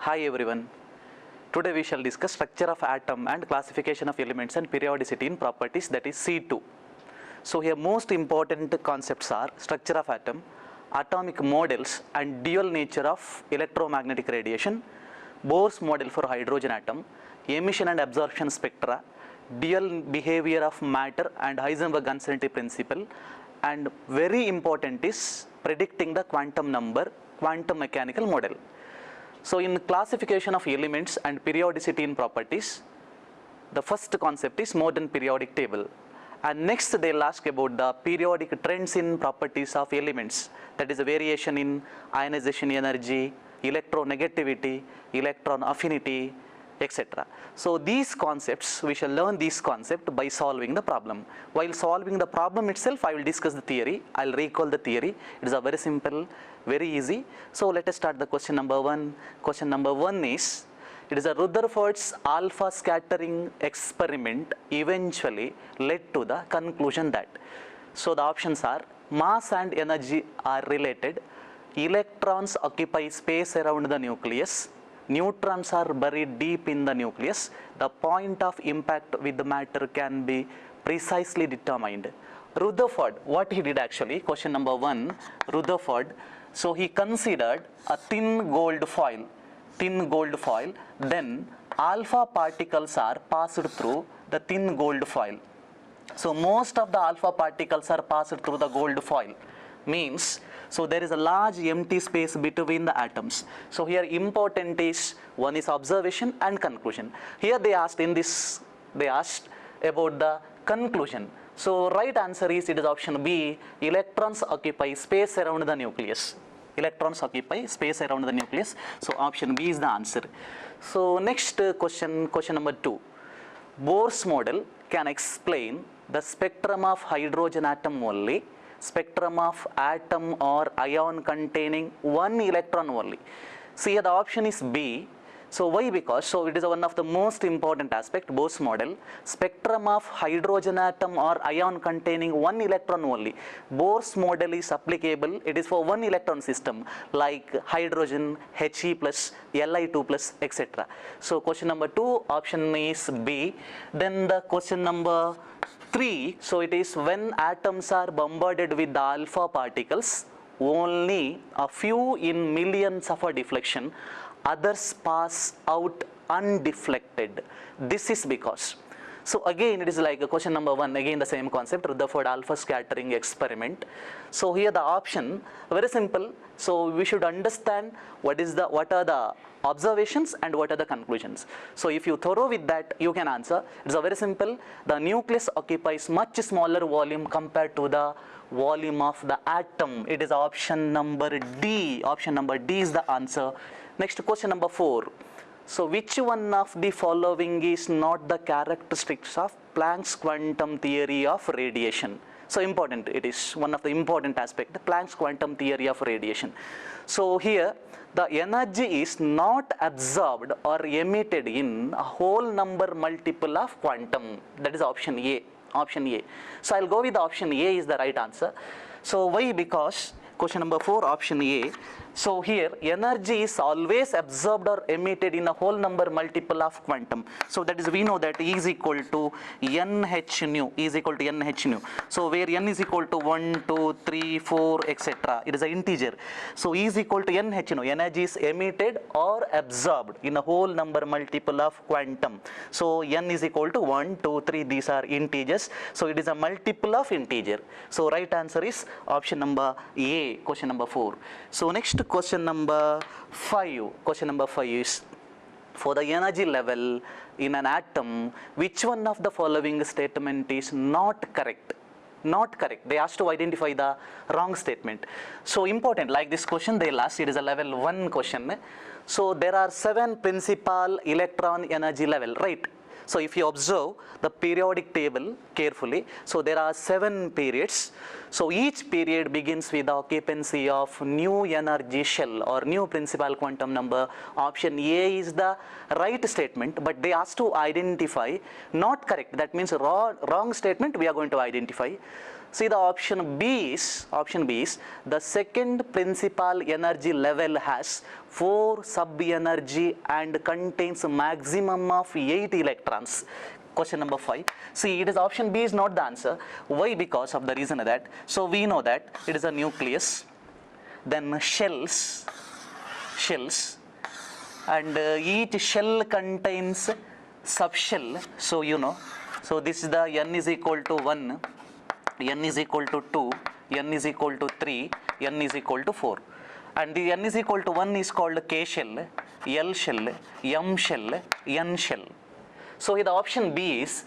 Hi everyone. Today we shall discuss structure of atom and classification of elements and periodicity in properties, that is C2. So here most important concepts are structure of atom, atomic models and dual nature of electromagnetic radiation, Bohr's model for hydrogen atom, emission and absorption spectra, dual behavior of matter and Heisenberg uncertainty principle, and very important is predicting the quantum number, quantum mechanical model. So in classification of elements and periodicity in properties, the first concept is modern periodic table. And next they'll ask about the periodic trends in properties of elements, that is a variation in ionization energy, electronegativity, electron affinity, etc. So these concepts, we shall learn this concept by solving the problem. While solving the problem itself, I will discuss the theory. I'll recall the theory. It is a very simple, very easy. So let us start the question number 1. Question number 1 is, it is a Rutherford's alpha scattering experiment eventually led to the conclusion that. So the options are mass and energy are related, electrons occupy space around the nucleus, neutrons are buried deep in the nucleus, the point of impact with the matter can be precisely determined. Rutherford, what he did actually, question number 1, Rutherford, so he considered a thin gold foil, then alpha particles are passed through the thin gold foil. So most of the alpha particles are passed through the gold foil, means so there is a large empty space between the atoms. So here important is, one is observation and conclusion. Here they asked about the conclusion. So right answer is, it is option B, electrons occupy space around the nucleus. Electrons occupy space around the nucleus. So option B is the answer. So next question number 2. Bohr's model can explain the spectrum of hydrogen atom only, spectrum of atom or ion containing one electron only. See here the option is B. So why? Because so it is one of the most important aspect, Bohr's model, spectrum of hydrogen atom or ion containing one electron only. Bohr's model is applicable, it is for one electron system like hydrogen, He plus, Li2 plus, etc. So question number 2, option is B. Then the question number 3, so it is when atoms are bombarded with the alpha particles, only a few in millions of a deflection, others pass out undeflected. This is because. So again it is like a question number 1, again the same concept, Rutherford alpha scattering experiment. So here the option, very simple. So we should understand what are the observations and what are the conclusions. So if you thorough with that, you can answer. It's a very simple. The nucleus occupies much smaller volume compared to the volume of the atom. It is option number D. Option number D is the answer. Next question number 4. So which one of the following is not the characteristics of Planck's quantum theory of radiation? So important, it is one of the important aspects, the Planck's quantum theory of radiation. So here the energy is not absorbed or emitted in a whole number multiple of quantum. That is option A. Option A. So I'll go with the option A is the right answer. So why? Because question number 4, option A. So here energy is always absorbed or emitted in a whole number multiple of quantum. So that is, we know that E is equal to NH nu, E is equal to NH nu. So where N is equal to 1, 2, 3, 4, etc. It is an integer. So E is equal to NH nu, energy is emitted or absorbed in a whole number multiple of quantum. So N is equal to 1, 2, 3, these are integers. So it is a multiple of integer. So right answer is option number A, question number 4. So next question number 5. Question number 5 is, for the energy level in an atom, which one of the following statement is not correct? Not correct. They asked to identify the wrong statement. So important, like this question they'll ask, it is a level 1 question. So there are 7 principal electron energy level, right? So if you observe the periodic table carefully, so there are 7 periods. So each period begins with the occupancy of new energy shell or new principal quantum number. Option A is the right statement, but they asked to identify not correct. That means wrong statement we are going to identify. See, the option B is the second principal energy level has 4 sub-energy and contains maximum of 8 electrons. Question number 5. See, it is option B is not the answer. Why? Because of the reason that, so we know that it is a nucleus, then shells, and each shell contains subshell. So you know, so this is the n is equal to 1, n is equal to 2, n is equal to 3, n is equal to 4. And the n is equal to 1 is called K shell, L shell, M shell, N shell. So the option B is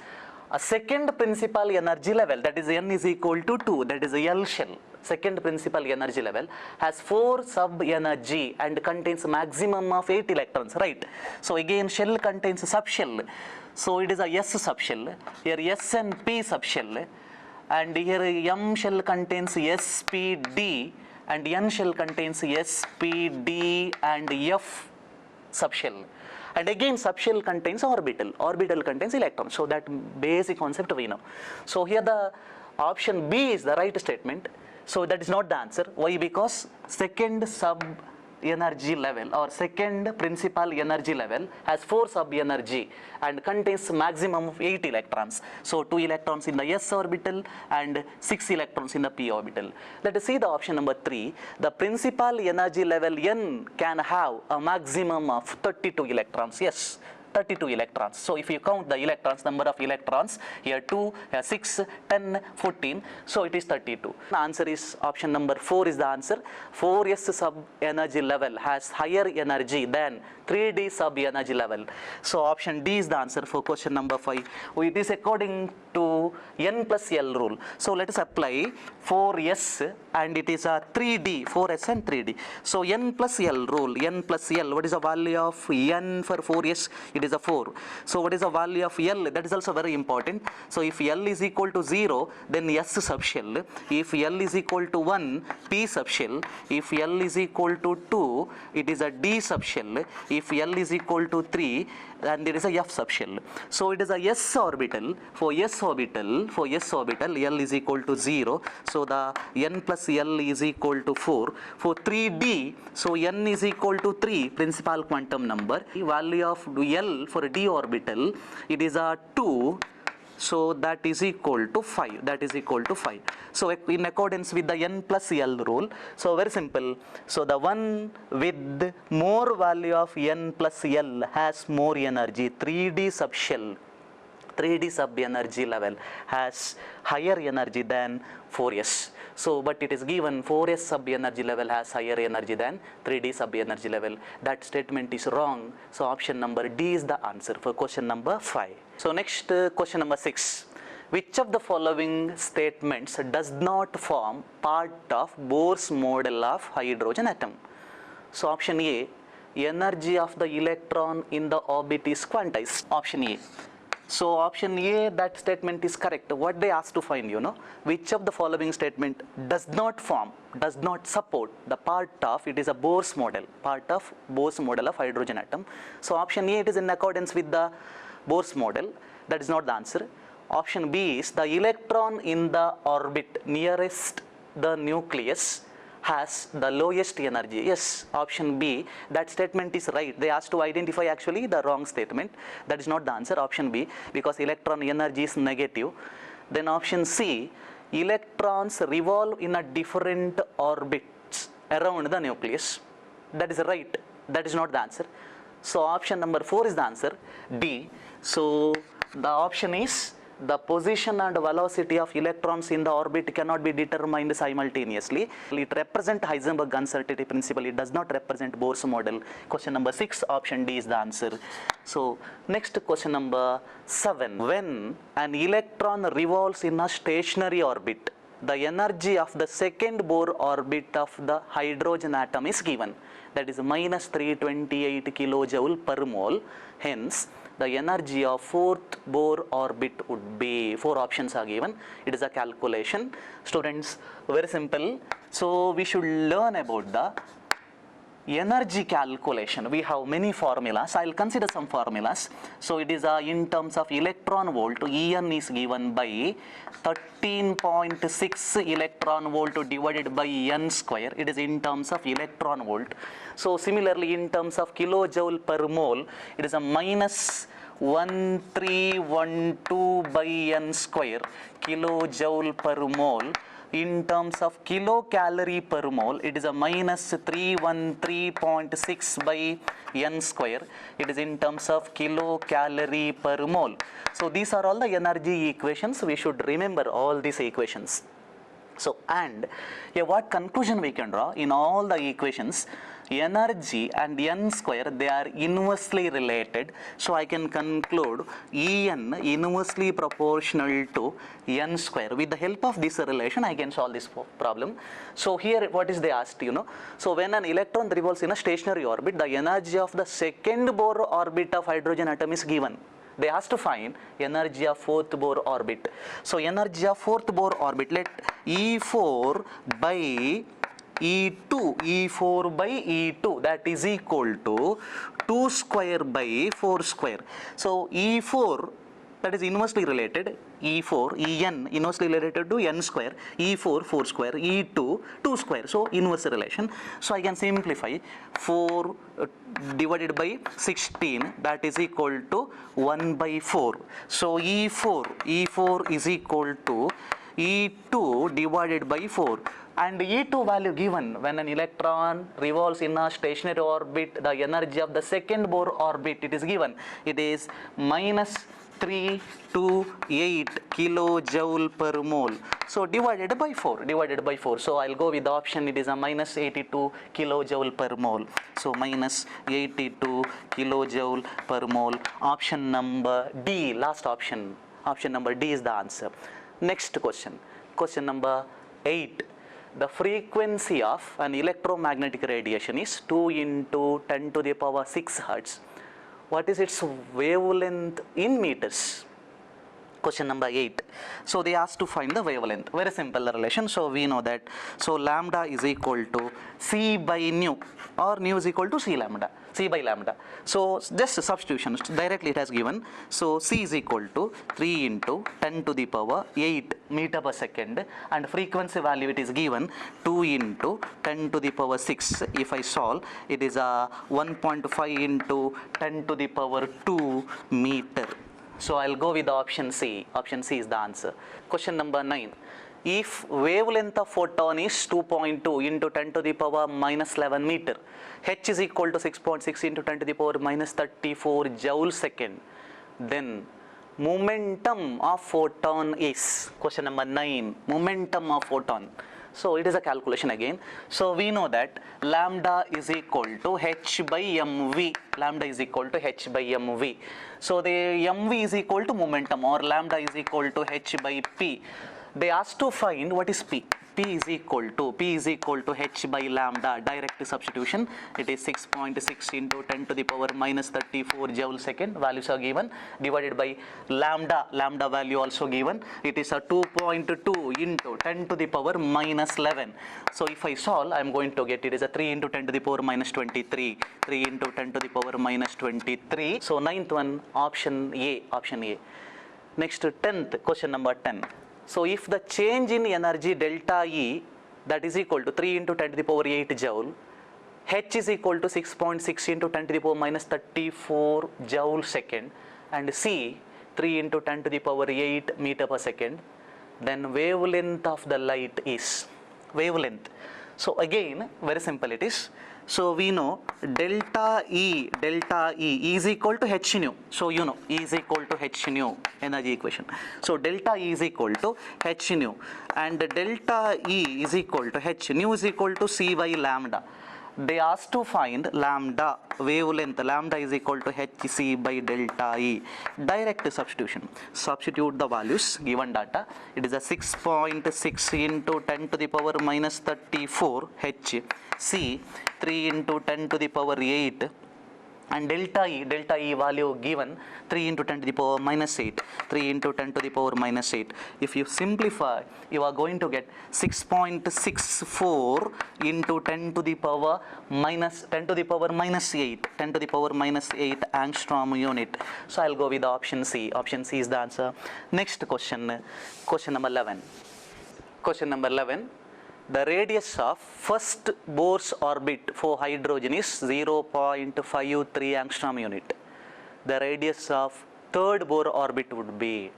a second principal energy level, that is n is equal to 2, that is L shell. Second principal energy level has 4 sub-energy and contains maximum of 8 electrons, right? So again shell contains subshell. So it is a S subshell, here S and P subshell, and here M shell contains SPD and N shell contains SPD and F subshell. And again subshell contains orbital contains electrons. So that basic concept we know. So here the option B is the right statement. So that is not the answer. Why? Because second sub-energy level or second principal energy level has 4 sub-energy and contains maximum of 8 electrons. So 2 electrons in the S orbital and 6 electrons in the P orbital. Let us see the option number 3. The principal energy level N can have a maximum of 32 electrons. Yes, 32 electrons. So if you count the electrons, number of electrons, here 2, here 6, 10, 14, so it is 32. The answer is option number 4 is the answer. 4s sub-energy level has higher energy than 3d sub-energy level. So option D is the answer for question number 5. It is according to N plus L rule. So let us apply 4s and it is a 3d, 4s and 3d. So N plus L rule, N plus L, what is the value of N for 4s? It is a 4. So what is the value of L? That is also very important. So if L is equal to 0, then S subshell. If L is equal to 1, P subshell. If L is equal to 2, it is a D subshell. If L is equal to 3, then there is a F subshell. So it is a S orbital. For S orbital, L is equal to 0. So the N plus L is equal to 4. For 3D, so N is equal to 3, principal quantum number. The value of L for D orbital, it is a 2. So that is equal to 5. So in accordance with the N plus L rule, so very simple. So the one with more value of N plus L has more energy. 3D sub-energy level has higher energy than 4s. So but it is given 4s sub-energy level has higher energy than 3d sub-energy level. That statement is wrong. So option number D is the answer for question number 5. So next question number 6. Which of the following statements does not form part of Bohr's model of hydrogen atom? So option A, energy of the electron in the orbit is quantized. Option A. So option A, that statement is correct. What they asked to find, which of the following statement does not support the part of, it is a Bohr's model of hydrogen atom. So option A, it is in accordance with the Bohr's model. That is not the answer. Option B is the electron in the orbit nearest the nucleus has the lowest energy. Yes, option B, that statement is right. They asked to identify actually the wrong statement. That is not the answer, option B, because electron energy is negative. Then option C, electrons revolve in a different orbits around the nucleus. That is right. That is not the answer. So option number 4 is the answer, D. So the option is the position and velocity of electrons in the orbit cannot be determined simultaneously. It represents Heisenberg uncertainty principle. It does not represent Bohr's model. Question number 6, option D is the answer. So next question number 7. When an electron revolves in a stationary orbit, the energy of the second Bohr orbit of the hydrogen atom is given. That is minus 328 kilojoule per mole. Hence, the energy of fourth Bohr orbit would be, 4 options are given. It is a calculation. Students, very simple. So we should learn about the energy calculation, we have many formulas. I'll consider some formulas. So it is in terms of electron volt, En is given by 13.6 electron volt divided by n square. It is in terms of electron volt. So similarly, in terms of kilojoule per mole, it is a minus 1312 by n square kilojoule per mole. In terms of kilocalorie per mole, it is a minus 313.6 by n square. It is in terms of kilocalorie per mole. So these are all the energy equations. We should remember all these equations. So, and what conclusion we can draw in all the equations? Energy and n square, they are inversely related. So I can conclude En inversely proportional to n square. With the help of this relation, I can solve this problem. So here what is they asked, So when an electron revolves in a stationary orbit, the energy of the second Bohr orbit of hydrogen atom is given. They asked to find energy of fourth Bohr orbit. So energy of fourth Bohr orbit, let E4 by E2, E4 by E2, that is equal to 2 square by 4 square. So E4, that is inversely related, E4, En inversely related to n square, E4 4 square, E2 2 square. So inverse relation. So I can simplify 4 divided by 16, that is equal to 1 by 4. So E4 is equal to E2 divided by 4. And E2 value given when an electron revolves in a stationary orbit, the energy of the second Bohr orbit, it is given. It is minus 328 kilojoule per mole. So divided by 4. So I'll go with the option, it is a minus 82 kilojoule per mole. So minus 82 kilojoule per mole. Option number D, last option. Option number D is the answer. Next question. Question number 8. The frequency of an electromagnetic radiation is 2 into 10 to the power 6 hertz. What is its wavelength in meters? Question number 8. So they asked to find the wavelength. Very simple relation. So we know that. So lambda is equal to C by nu, or nu is equal to C by lambda. So just substitution, directly it has given. So C is equal to 3 into 10 to the power 8 meter per second, and frequency value it is given 2 into 10 to the power 6. If I solve, it is a 1.5 into 10 to the power 2 meter. So I'll go with the option C. Option C is the answer. Question number 9. If wavelength of photon is 2.2 into 10 to the power minus 11 meter, h is equal to 6.6 into 10 to the power minus 34 joule second, then momentum of photon is, question number 9, momentum of photon. So it is a calculation again. So we know that lambda is equal to h by mv. Lambda is equal to h by mv. So the mv is equal to momentum, or lambda is equal to h by p. They asked to find what is p. P is equal to h by lambda. Direct substitution. It is 6.6 into 10 to the power minus 34 joule second. Values are given, divided by lambda. Lambda value also given. It is a 2.2 into 10 to the power minus 11. So if I solve, I am going to get, it is a 3 into 10 to the power minus 23. 3 into 10 to the power minus 23. So ninth one, option A. Next, 10th, question number 10. So if the change in energy delta E, that is equal to 3 into 10 to the power 8 joule, h is equal to 6.6 into 10 to the power minus 34 joule second, and C 3 into 10 to the power 8 meter per second, then wavelength of the light is, wavelength. So again, very simple it is. So we know delta E is equal to h nu. So you know E is equal to h nu, energy equation. So delta E is equal to h nu, and delta E is equal to h nu is equal to C by lambda. They asked to find lambda, wavelength. Lambda is equal to hc by delta E. Direct substitution. Substitute the values, given data. It is a 6.6 into 10 to the power minus 34 h. C 3 into 10 to the power 8 and delta E value given 3 into 10 to the power minus 8, 3 into 10 to the power minus 8. If you simplify, you are going to get 6.64 into 10 to the power minus 10 to the power minus 8, 10 to the power minus 8 angstrom unit. So I'll go with option C. Option C is the answer. Next question, question number 11. Question number 11. The radius of first Bohr's orbit for hydrogen is 0.53 angstrom unit. The radius of third Bohr orbit would be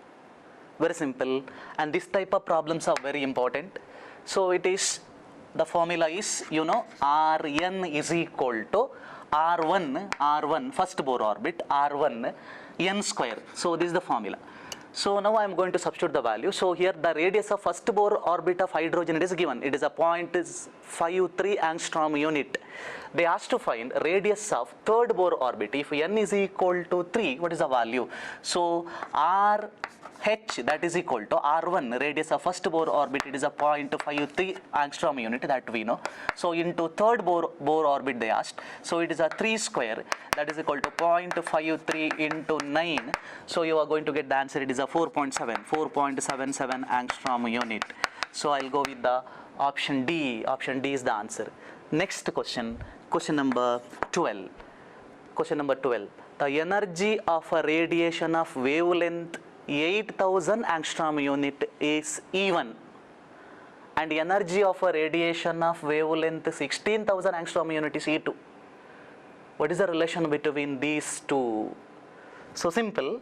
very simple, and this type of problems are very important. So it is, the formula is, you know, Rn is equal to R1 first Bohr orbit, R1 n square. So this is the formula. So now I am going to substitute the value. So here the radius of first Bohr orbit of hydrogen, it is given. It is a 0.53 angstrom unit. They asked to find radius of third Bohr orbit. If n is equal to 3, what is the value? So RH, that is equal to R1, radius of first Bohr orbit, it is a 0.53 angstrom unit, that we know. So into third Bohr orbit they asked. So it is a 3 square, that is equal to 0.53 into 9. So you are going to get the answer, it is a 4.77 angstrom unit. So I'll go with the option D. Option D is the answer. Next question, question number 12. Question number 12. The energy of a radiation of wavelength 8000 angstrom unit is E1, and energy of a radiation of wavelength 16,000 angstrom unit is E2. What is the relation between these two? So simple.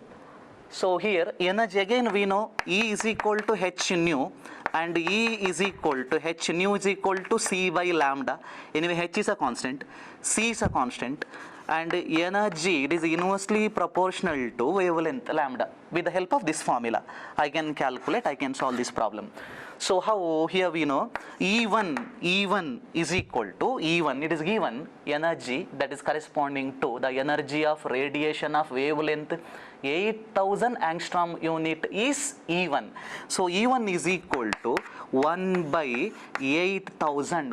So here energy, again we know E is equal to h nu, and E is equal to h nu is equal to C by lambda. Anyway, h is a constant, C is a constant, and energy, it is inversely proportional to wavelength lambda. With the help of this formula, I can calculate, I can solve this problem. So how, here we know E1 is equal to E1, it is given energy that is corresponding to the energy of radiation of wavelength 8000 angstrom unit is E1. So E1 is equal to 1 by 8000,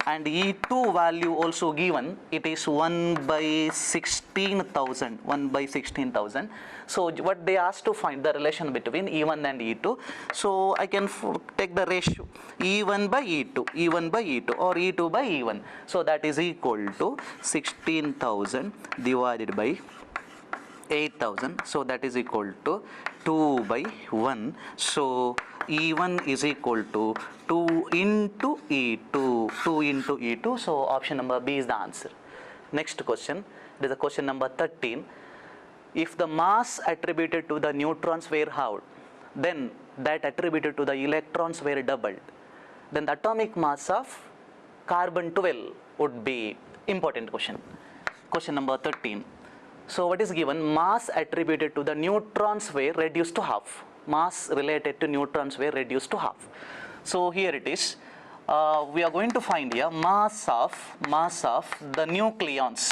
and E2 value also given, it is 1 by 16,000. So what they asked to find the relation between E1 and E2. So I can take the ratio E1 by E2 or E2 by E1. So that is equal to 16,000 divided by 8,000. So that is equal to 2 by 1. So E1 is equal to 2 into E2. So option number B is the answer. Next question, it is a question number 13. If the mass attributed to the neutrons were halved, then that attributed to the electrons were doubled, then the atomic mass of carbon 12 would be. Important question. Question number 13. So what is given? Mass attributed to the neutrons were reduced to half. Mass related to neutrons were reduced to half. So here it is. We are going to find here mass of the nucleons.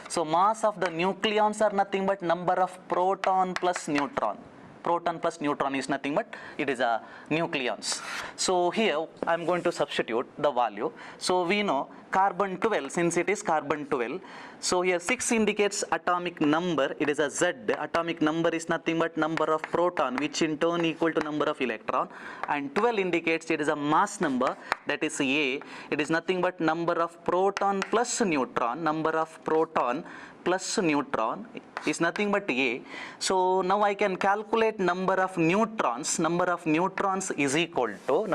So mass of the nucleons are nothing but number of proton plus neutron. Proton plus neutron is nothing but it is a nucleons. So here I am going to substitute the value. So we know carbon 12, since it is carbon 12. So here 6 indicates atomic number, it is a Z. Atomic number is nothing but number of proton, which in turn equal to number of electron, and 12 indicates it is a mass number, that is A. It is nothing but number of proton plus neutron. Number of proton plus neutron is nothing but A. So now I can calculate number of neutrons. Number of neutrons is equal to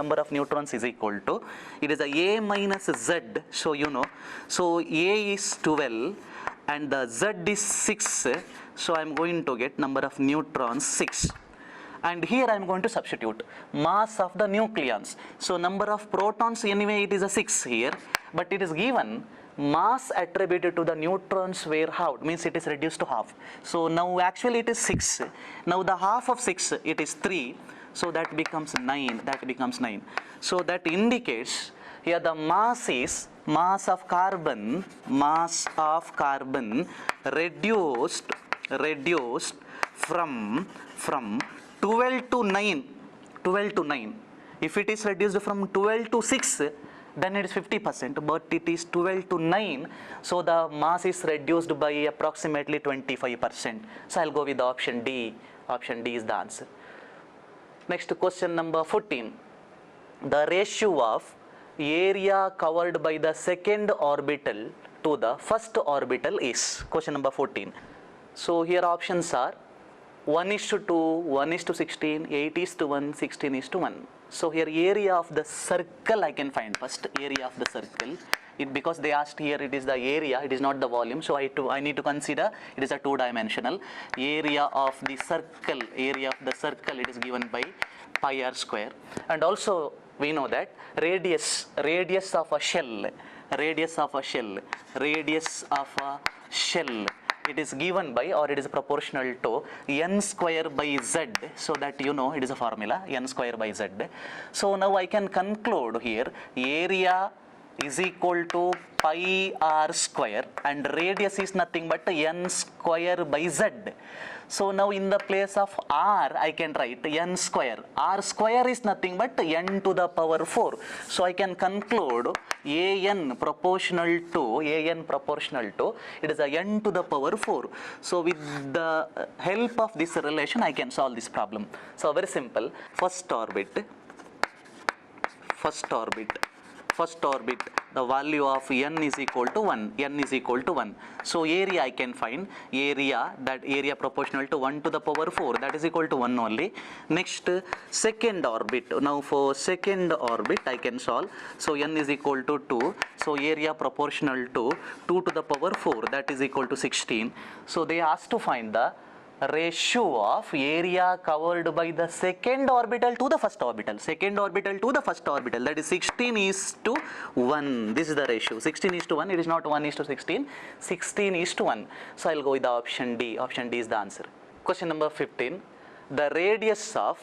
it is a A minus Z. So you know, so A is 12 and the Z is 6. So I am going to get number of neutrons 6. And here I am going to substitute mass of the nucleons. So number of protons, anyway it is a 6 here, but it is given mass attributed to the neutrons were halved, means it is reduced to half. So now actually it is 6. Now the half of 6, it is 3. So that becomes 9. So that indicates here the mass is mass of carbon reduced from 12 to 9. If it is reduced from 12 to 6, then it is 50%, but it is 12 to 9, so the mass is reduced by approximately 25%. So I'll go with the option D. Option D is the answer. Next, question number 14. The ratio of area covered by the second orbital to the first orbital is, question number 14. So here options are 1:2, 1:16, 8:1, 16:1. So here area of the circle I can find first, area of the circle. Because they asked here it is the area, it is not the volume, so I need to consider it is a two-dimensional. Area of the circle, it is given by pi r square. And also we know that radius of a shell, it is given by, or it is proportional to n square by z, so that you know it is a formula, n square by z. So now I can conclude here area is equal to pi r square and radius is nothing but n square by z. So now in the place of r I can write n square. R square is nothing but n to the power 4. So I can conclude an proportional to it is a n to the power 4. So with the help of this relation I can solve this problem. So very simple. First orbit, the value of n is equal to 1. So area I can find, that area proportional to 1 to the power 4, that is equal to 1 only. Next, second orbit. Now for second orbit I can solve. So n is equal to 2. So area proportional to 2 to the power 4, that is equal to 16. So they asked to find the ratio of area covered by the second orbital to the first orbital. That is 16:1. This is the ratio. 16:1. It is not 1:16. 16:1. So I'll go with the option D. Option D is the answer. Question number 15. The radius of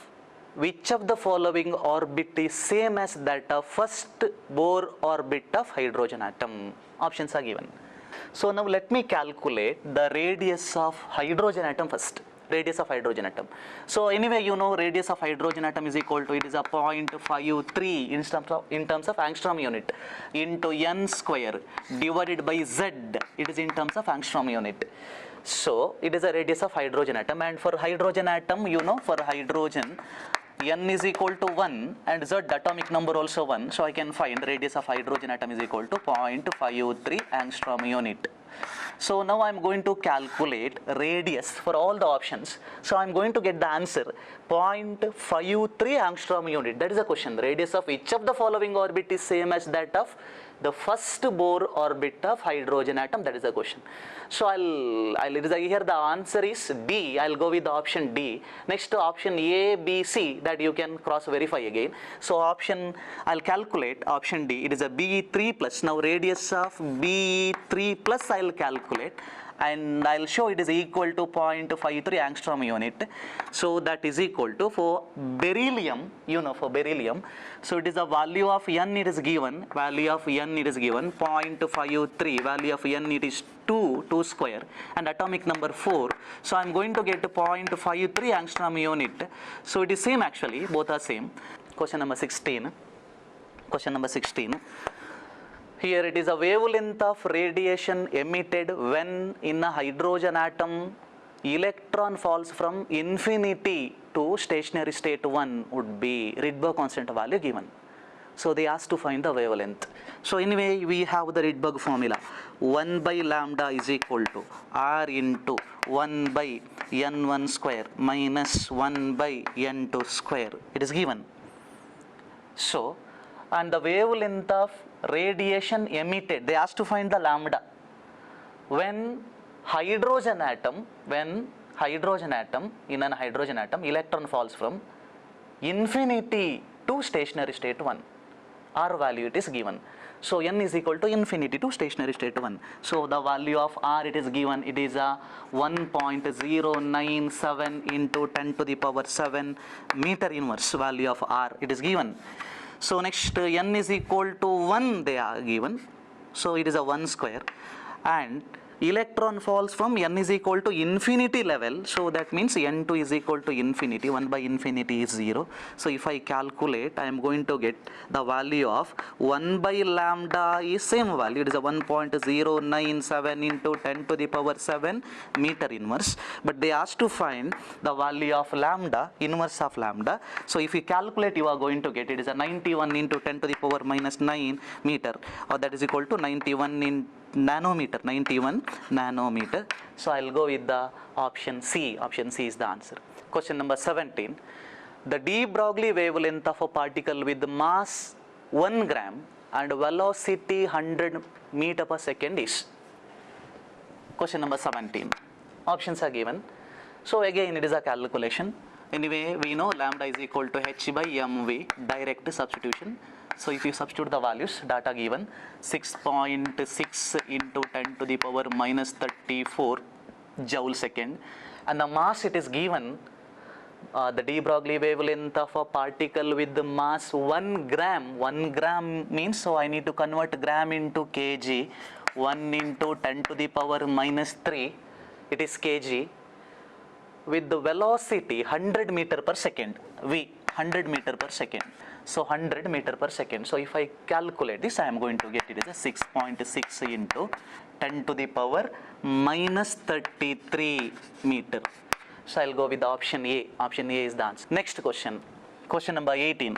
which of the following orbit is same as that of first Bohr orbit of hydrogen atom? Options are given. So now let me calculate the radius of hydrogen atom first. So anyway, you know radius of hydrogen atom is equal to, it is a 0.53 in terms of angstrom unit into n square divided by z. It is in terms of angstrom unit. So it is a radius of hydrogen atom, and for hydrogen atom, you know, for hydrogen n is equal to 1 and z atomic number also 1, so I can find radius of hydrogen atom is equal to 0.53 angstrom unit. So now I am going to calculate radius for all the options. So I am going to get the answer 0.53 angstrom unit. That is the question. Radius of which of the following orbit is same as that of the first Bohr orbit of hydrogen atom? That is the question. So here the answer is D. I'll go with the option D. Next to option A, B, C, that you can cross verify again. So I'll calculate option D. It is a BE3 plus. Now radius of BE3 plus I'll calculate, and I'll show it is equal to 0.53 angstrom unit. So that is equal to, for beryllium, you know, for beryllium, so it is a value of n it is given, 0.53, value of n it is 2 square, and atomic number 4. So I'm going to get 0.53 angstrom unit. So it is same actually, both are same. Question number 16. Here it is a wavelength of radiation emitted when in a hydrogen atom electron falls from infinity to stationary state 1 would be Rydberg constant value given. So they asked to find the wavelength. So anyway, we have the Rydberg formula. 1 by lambda is equal to R into 1 by n1 square minus 1 by n2 square. It is given. So, and the wavelength of radiation emitted, they asked to find the lambda when hydrogen atom, in a hydrogen atom, electron falls from infinity to stationary state 1. R value it is given. So n is equal to infinity to stationary state 1. So the value of R it is given, it is a 1.097 into 10 to the power 7 meter inverse value of R it is given. So next n is equal to 1 they are given. So it is a 1 square, and electron falls from n is equal to infinity level, so that means n2 is equal to infinity, 1 by infinity is 0. So if I calculate, I am going to get the value of 1 by lambda is same value, it is a 1.097 into 10 to the power 7 meter inverse, but they asked to find the value of lambda, inverse of lambda. So if you calculate, you are going to get it is a 91 into 10 to the power minus 9 meter, or that is equal to 91 in nanometer, 91 nanometer. So I'll go with the option C. Option C is the answer. Question number 17. The de Broglie wavelength of a particle with mass 1 gram and velocity 100 meter per second is. Question number 17. Options are given. So again, it is a calculation. Anyway, we know lambda is equal to h by mv, direct substitution. So if you substitute the values, data given 6.6 into 10 to the power minus 34 joule second, and the mass it is given, the de Broglie wavelength of a particle with the mass 1 gram. 1 gram means, so I need to convert gram into kg. 1 into 10 to the power minus 3, it is kg, with the velocity 100 meter per second, v, 100 meter per second. So 100 meter per second. So if I calculate this, I am going to get it as a 6.6 into 10 to the power minus 33 meter. So I'll go with the option A. Option A is the answer. Next question. Question number 18.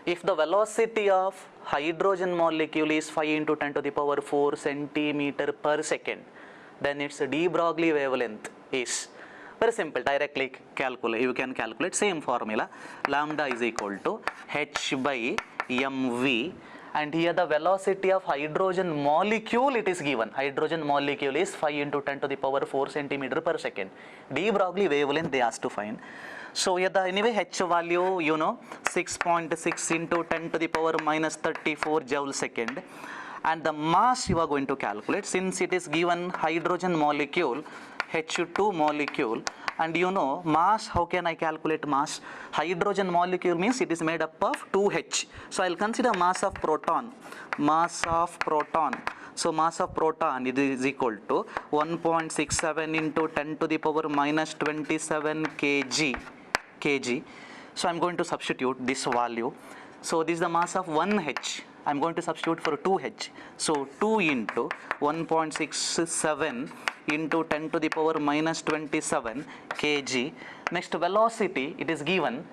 If the velocity of hydrogen molecule is 5 into 10 to the power 4 centimeter per second, then its de Broglie wavelength is. Very simple, directly calculate. You can calculate same formula. Lambda is equal to h by mv, and here the velocity of hydrogen molecule it is given. Hydrogen molecule is 5 into 10 to the power 4 centimeter per second. De Broglie wavelength they asked to find. So here the anyway h value, you know, 6.6 into 10 to the power minus 34 joule second, and the mass you are going to calculate, since it is given hydrogen molecule, H2 molecule, and you know mass, how can I calculate mass? Hydrogen molecule means it is made up of 2H. So I'll consider mass of proton. Mass of proton. So mass of proton it is equal to 1.67 into 10 to the power minus 27 kg. So I'm going to substitute this value. So this is the mass of 1H. I'm going to substitute for 2H. So 2 into 1.67 into 10 to the power minus 27 kg. Next velocity it is given.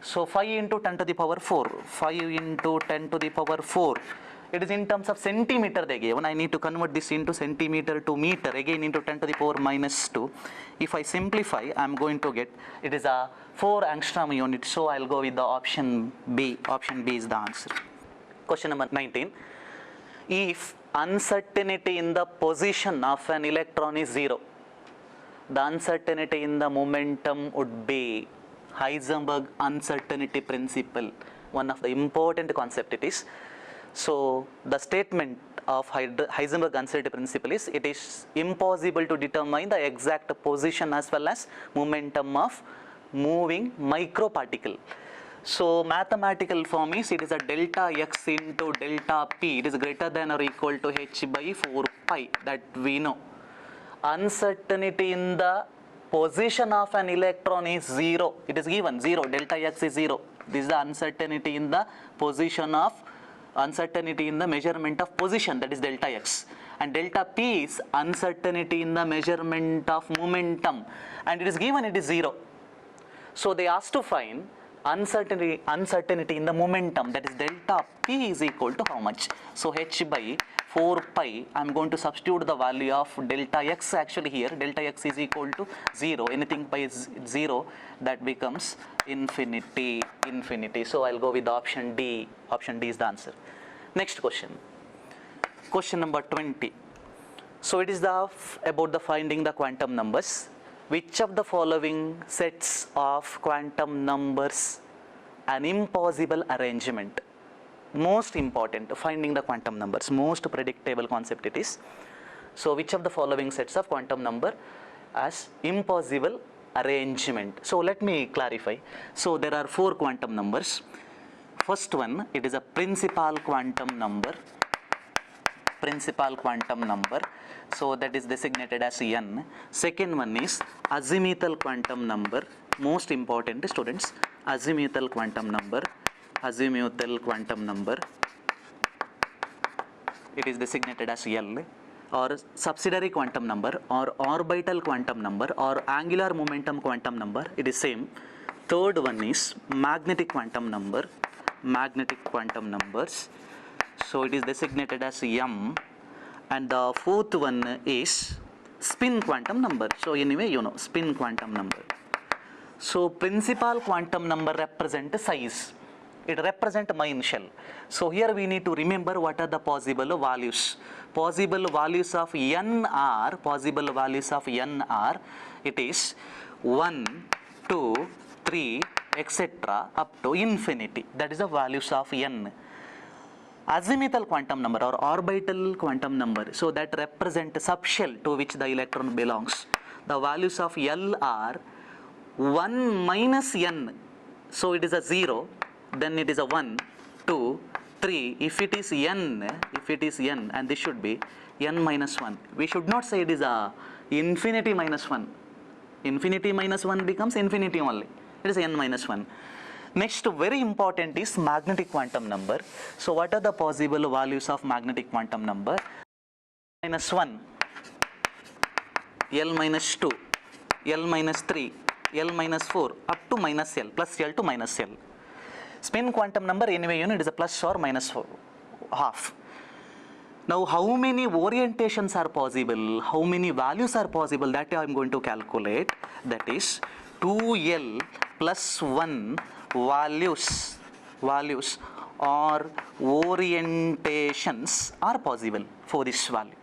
So 5 into 10 to the power 4. 5 into 10 to the power 4. It is in terms of centimeter they gave. I need to convert this into centimeter to meter. Again into 10 to the power minus 2. If I simplify, I am going to get it is a 4 angstrom unit. So I'll go with the option B. Option B is the answer. Question number 19. If uncertainty in the position of an electron is 0, the uncertainty in the momentum would be Heisenberg uncertainty principle. One of the important concept it is. So the statement of Heisenberg uncertainty principle is, it is impossible to determine the exact position as well as momentum of moving microparticle. So mathematical form is, it is a delta x into delta p, it is greater than or equal to h by 4 pi, that we know. Uncertainty in the position of an electron is 0. It is given 0, delta x is 0. This is the uncertainty in the position of, uncertainty in the measurement of position, that is delta x. And delta p is uncertainty in the measurement of momentum, and it is given it is 0. So they asked to find uncertainty in the momentum, that is delta p is equal to how much? So h by 4 pi, I am going to substitute the value of delta x. Actually here delta x is equal to 0, anything by 0 that becomes infinity. So I'll go with the option D. Option D is the answer. Next question. Question number 20. So it is about the finding the quantum numbers. Which of the following sets of quantum numbers an impossible arrangement? Most important, finding the quantum numbers, most predictable concept it is. So which of the following sets of quantum number as impossible arrangement? So let me clarify. So there are 4 quantum numbers. First one, it is a principal quantum number. principal quantum number, so that is designated as n. Second one is azimuthal quantum number, most important students, azimuthal quantum number, it is designated as L, or subsidiary quantum number, or orbital quantum number, or angular momentum quantum number, it is same. Third one is magnetic quantum number, magnetic quantum numbers, so it is designated as M. And the fourth one is spin quantum number, so anyway you know spin quantum number. So principal quantum number represent size, it represent main shell. So here we need to remember what are the possible values. Possible values of n are, it is 1, 2, 3, etc. up to infinity. That is the values of n. Azimuthal quantum number or orbital quantum number, so that represent subshell to which the electron belongs. The values of L are 1 minus n, so it is a 0, then it is a 1, 2, 3. If it is n, and this should be n minus 1. We should not say it is a infinity minus 1. Infinity minus 1 becomes infinity only. It is n minus 1. Next, very important is magnetic quantum number. So what are the possible values of magnetic quantum number? Minus 1, L minus 2, L minus 3, L minus 4, up to minus L, plus L to minus L. Spin quantum number, anyway you know it is a plus or minus half. Now how many orientations are possible, how many values are possible, that I am going to calculate. That is 2L plus 1 values or orientations are possible for this value.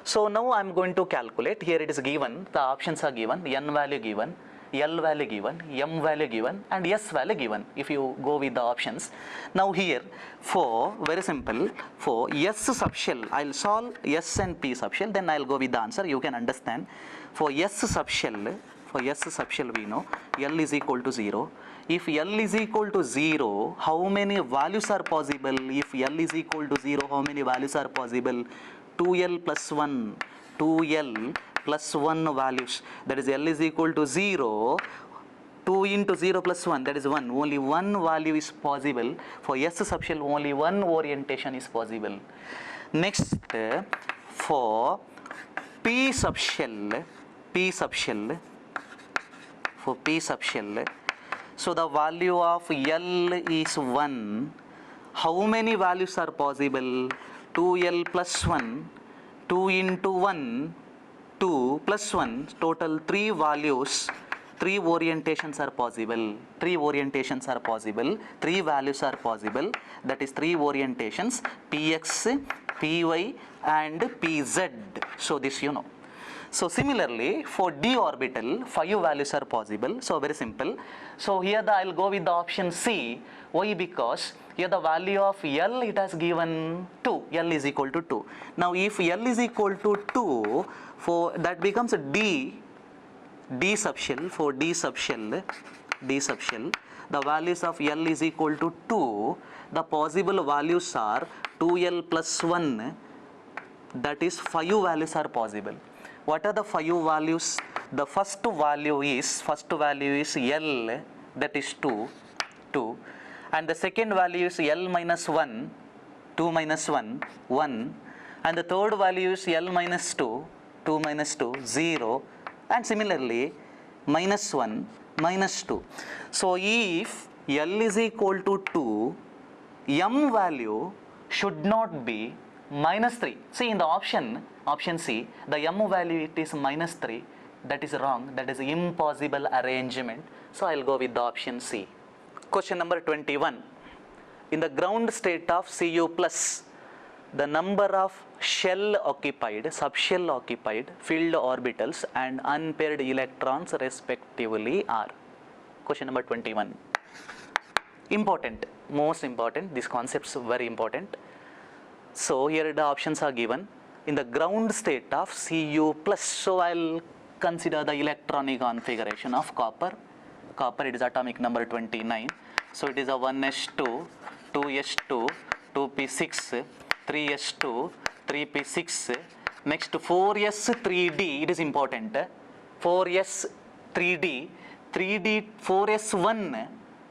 So now I am going to calculate. Here it is given, the options are given, n value given, L value given, M value given, and S value given if you go with the options. Now here for very simple, for S subshell I will solve S and P subshell, then I will go with the answer, you can understand. For S subshell we know L is equal to 0. If L is equal to 0, how many values are possible? If L is equal to 0, how many values are possible? 2L plus 1, 2L plus 1 values, that is L is equal to 0, 2 into 0 plus 1, that is 1, only one value is possible. For S subshell only one orientation is possible. Next, for P subshell, so the value of L is 1. How many values are possible? 2L plus 1, 2 into 1, 2 plus 1, total 3 values, 3 orientations are possible. 3 values are possible. That is 3 orientations, Px, Py and Pz. So this you know. So similarly for d orbital 5 values are possible. So very simple. So here I will go with the option C. Why? Because here the value of L it has given 2. L is equal to 2. Now if L is equal to 2, for that becomes a D subshell. For D subshell, the values of L is equal to 2. The possible values are 2L plus 1. That is 5 values are possible. What are the 5 values? The first value is L, that is 2, and the second value is L minus 1, 2 minus 1, 1, and the third value is L minus 2, 2 minus 2, 0, and similarly minus 1, minus 2. So if L is equal to 2, M value should not be minus 3. See in the option C, the M value it is minus 3. That is wrong. That is impossible arrangement. So I will go with the option C. Question number 21. In the ground state of Cu plus, the number of shell occupied, subshell occupied, filled orbitals and unpaired electrons respectively are. Question number 21. Important, most important. These concepts very important. So here the options are given. In the ground state of Cu plus, so I will consider the electronic configuration of copper. Copper, it is atomic number 29. So it is a 1s2, 2s2, 2p6, 3s2, 3p6. Next 4s3d, it is important. 4s3d, 3d 4s1,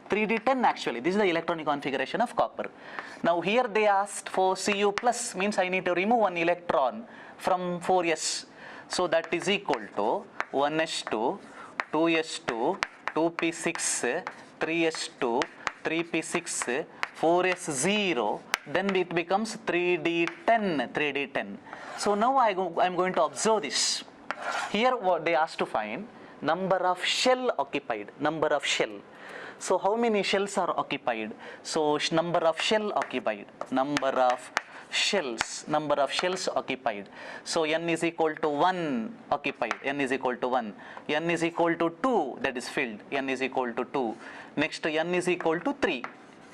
3d10 actually. This is the electronic configuration of copper. Now here they asked for Cu plus, means I need to remove one electron from 4s. So that is equal to 1s2, 2s2, 2p6, 3s2, 3p6, 4s0, then it becomes 3d10. So now I'm going to observe this. Here what they asked to find number of shell occupied, number of shell. So how many shells are occupied? So number of shell occupied, number of shells occupied. So n is equal to 1 occupied, n is equal to 1, n is equal to 2, that is filled, n is equal to 2. Next n is equal to 3,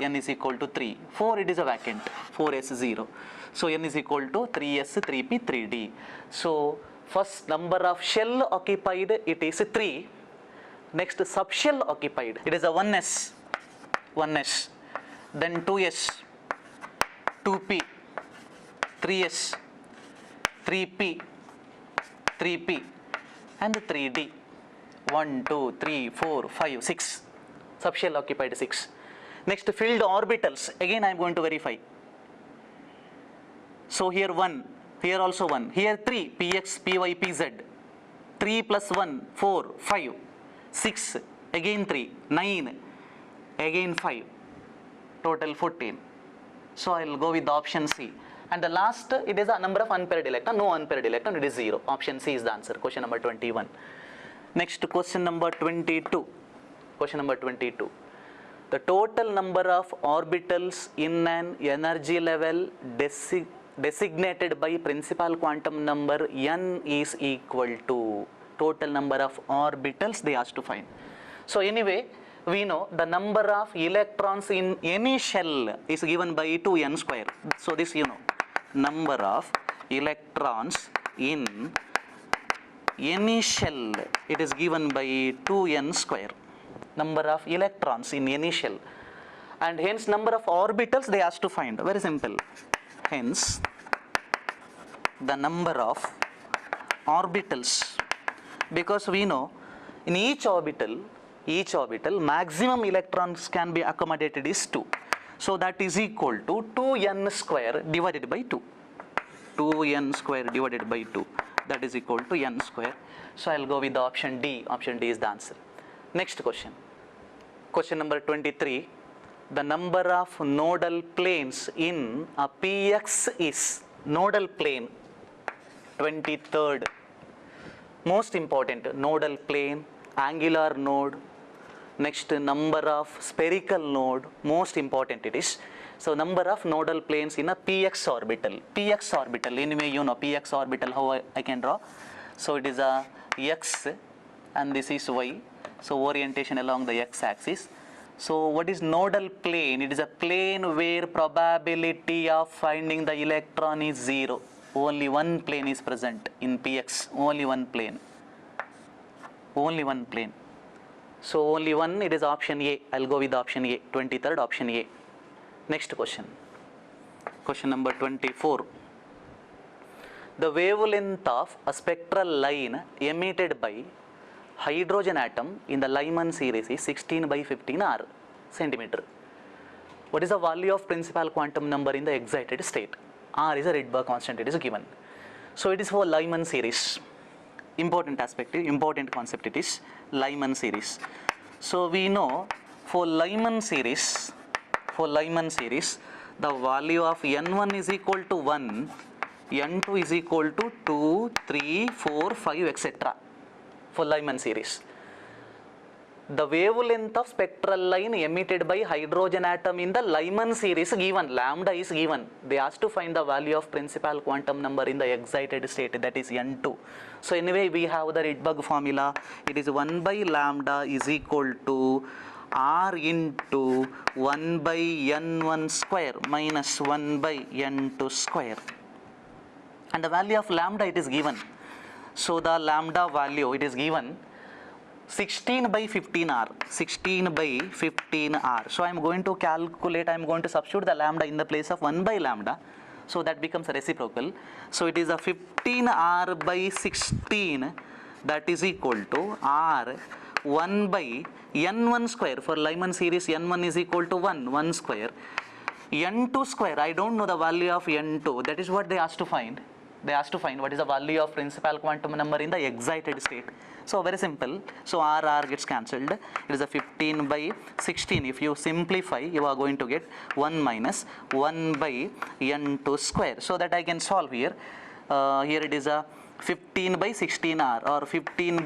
n is equal to 3. 4 it is a vacant, 4s0. So n is equal to 3s, 3p, 3d. So first number of shell occupied, it is 3. Next subshell occupied, it is a 1s, then 2s, 2p, 3s, 3p, 3p, and 3d. 1, 2, 3, 4, 5, 6. Subshell occupied 6. Next filled orbitals, again I am going to verify. So here 1, here also 1, here 3, px, py, pz. 3 plus 1, 4, 5, 6, again 3, 9, again 5, total 14. So I will go with the option C. And the last, it is a number of unpaired electron, no unpaired electron, it is 0. Option C is the answer, question number 21. Next question number 22. Question number 22. The total number of orbitals in an energy level designated by principal quantum number n is equal to total number of orbitals they asked to find. So anyway, we know the number of electrons in any shell is given by 2n square. So this you know, number of electrons in any shell, it is given by 2n square. Number of electrons in any shell, and hence number of orbitals they asked to find. Very simple. Hence the number of orbitals, because we know in each orbital maximum electrons can be accommodated is 2. So that is equal to 2n square divided by 2. 2n square divided by 2, that is equal to n square. So I will go with the option D. Option D is the answer. Next question. Question number 23. The number of nodal planes in a PX is nodal plane 23rd. Most important, nodal plane, angular node, next number of spherical node, most important it is. So number of nodal planes in a PX orbital. PX orbital, anyway you know PX orbital, how I can draw. So it is a X and this is Y. So orientation along the X axis. So what is nodal plane? It is a plane where probability of finding the electron is 0. Only one plane is present in PX, only one plane. Only one plane. So only one, it is option A. I'll go with option A, 23rd option A. Next question. Question number 24. The wavelength of a spectral line emitted by hydrogen atom in the Lyman series is 16 by 15 R centimeter. What is the value of principal quantum number in the excited state? R is a Rydberg constant, it is given. So it is for Lyman series. Important aspect, important concept it is Lyman series. So we know for Lyman series, the value of n1 is equal to 1, n2 is equal to 2, 3, 4, 5, etc. For Lyman series. The wavelength of spectral line emitted by hydrogen atom in the Lyman series given, lambda is given. They asked to find the value of principal quantum number in the excited state, that is n2. So anyway, we have the Rydberg formula. It is 1 by lambda is equal to R into 1 by n1 square minus 1 by n2 square. And the value of lambda it is given. So the lambda value it is given 16 by 15 R, 16 by 15 R. So I am going to calculate, I am going to substitute the lambda in the place of 1 by lambda. so that becomes reciprocal. So it is a 15r by 16, that is equal to r 1 by n1 square. For Lyman series, n1 is equal to 1 square. n2 square, I don't know the value of n2, that is what they asked to find. They asked to find what is the value of principal quantum number in the excited state. So very simple. So r gets cancelled. It is a 15 by 16. If you simplify, you are going to get 1 minus 1 by n2 square. So that I can solve here. Here it is a 15 by 16r or 15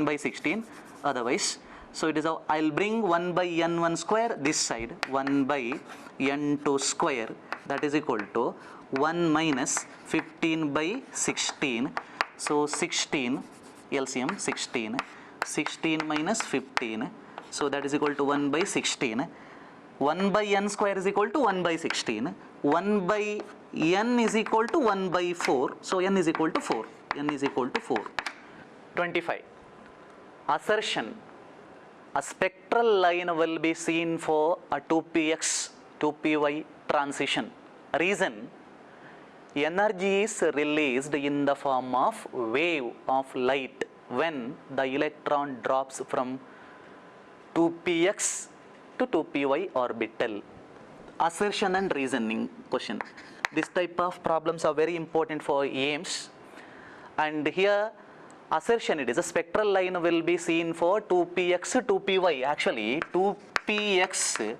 by 16 otherwise. So it is a, I'll bring 1 by n1 square this side, 1 by n2 square, that is equal to 1 minus 15 by 16. So 16 LCM 16 minus 15, so that is equal to 1 by 16. 1 by n square is equal to 1 by 16. 1 by n is equal to 1 by 4, so n is equal to 4. N is equal to 4. 25. Assertion: a spectral line will be seen for a 2px 2py transition. Reason: energy is released in the form of wave of light when the electron drops from 2px to 2py orbital. Assertion and reasoning question. This type of problems are very important for AIIMS. And here assertion, it is a spectral line will be seen for 2px 2py. Actually 2px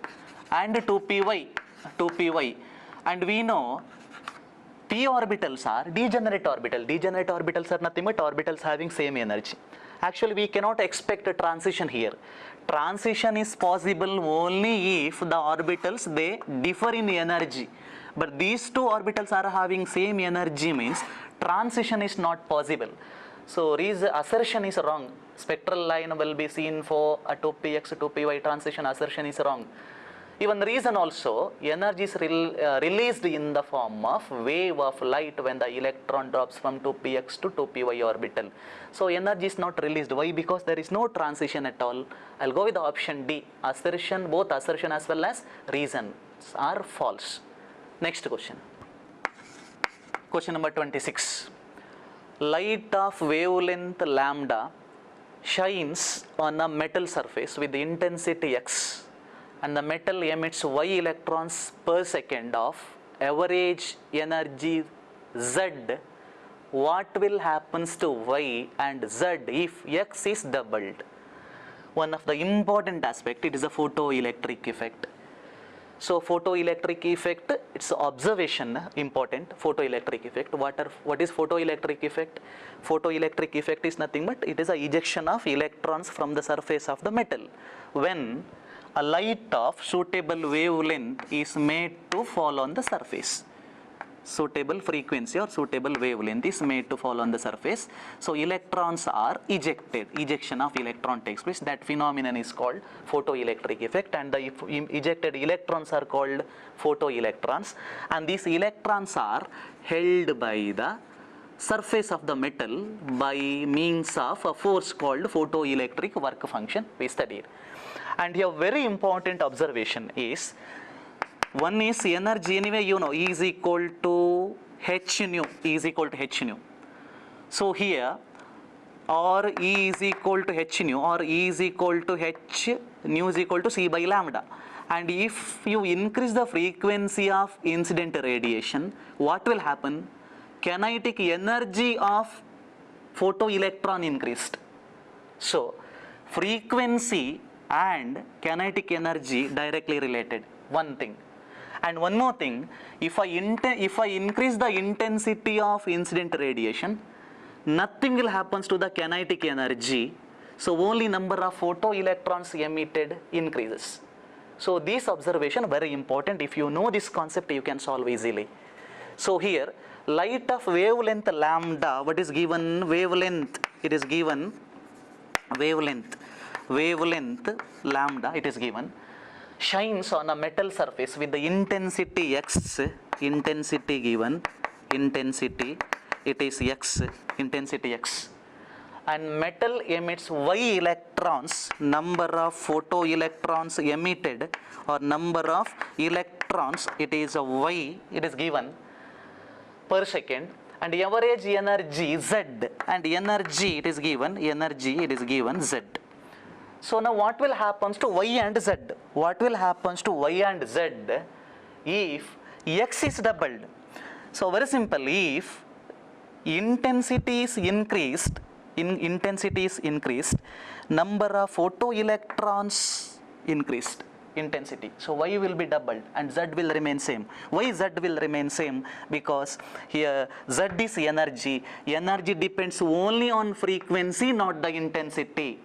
and 2py. And we know p orbitals are degenerate orbital. Degenerate orbitals are nothing but orbitals having same energy. Actually we cannot expect a transition here. Transition is possible only if the orbitals, they differ in energy. But these two orbitals are having same energy, means transition is not possible. So assertion is wrong. Spectral line will be seen for a 2px 2py transition. Assertion is wrong. Even reason also, energy is released in the form of wave of light when the electron drops from 2px to 2py orbital. So energy is not released. Why? Because there is no transition at all. I'll go with the option D. Assertion, both assertion as well as reason are false. Next question. Question number 26. Light of wavelength lambda shines on a metal surface with intensity x, and the metal emits y electrons per second of average energy z. What will happens to y and z if x is doubled? One of the important aspect, it is a photoelectric effect. So photoelectric effect, it's observation important. Photoelectric effect. What is photoelectric effect? Photoelectric effect is nothing but it is a ejection of electrons from the surface of the metal when a light of suitable wavelength is made to fall on the surface. Suitable frequency or suitable wavelength is made to fall on the surface. So electrons are ejected. Ejection of electron takes place. That phenomenon is called photoelectric effect, and the ejected electrons are called photoelectrons, and these electrons are held by the surface of the metal by means of a force called photoelectric work function we studied. And here very important observation is, one is energy, anyway you know, E is equal to h nu. E is equal to h nu. So here, or E is equal to h nu, or E is equal to h nu is equal to c by lambda. And if you increase the frequency of incident radiation, what will happen? Kinetic energy of photoelectron increased. So frequency and kinetic energy directly related. One thing. And one more thing, if I increase the intensity of incident radiation, nothing will happen to the kinetic energy. So only number of photoelectrons emitted increases. So this observation very important. If you know this concept, you can solve easily. So here, light of wavelength lambda, what is given? Wavelength, it is given wavelength lambda, it is given, shines on a metal surface with the intensity x, intensity given, intensity, it is x, intensity x, and metal emits y electrons, number of photoelectrons emitted or number of electrons electrons, it is a Y, it is given per second, and average energy Z, and energy it is given Z. So now what will happen to Y and Z? What will happen to Y and Z if X is doubled? So very simple, if intensity is increased, number of photoelectrons increased, intensity. So Y will be doubled and Z will remain same. Why Z will remain same? Because here Z is energy. Energy depends only on frequency, not the intensity.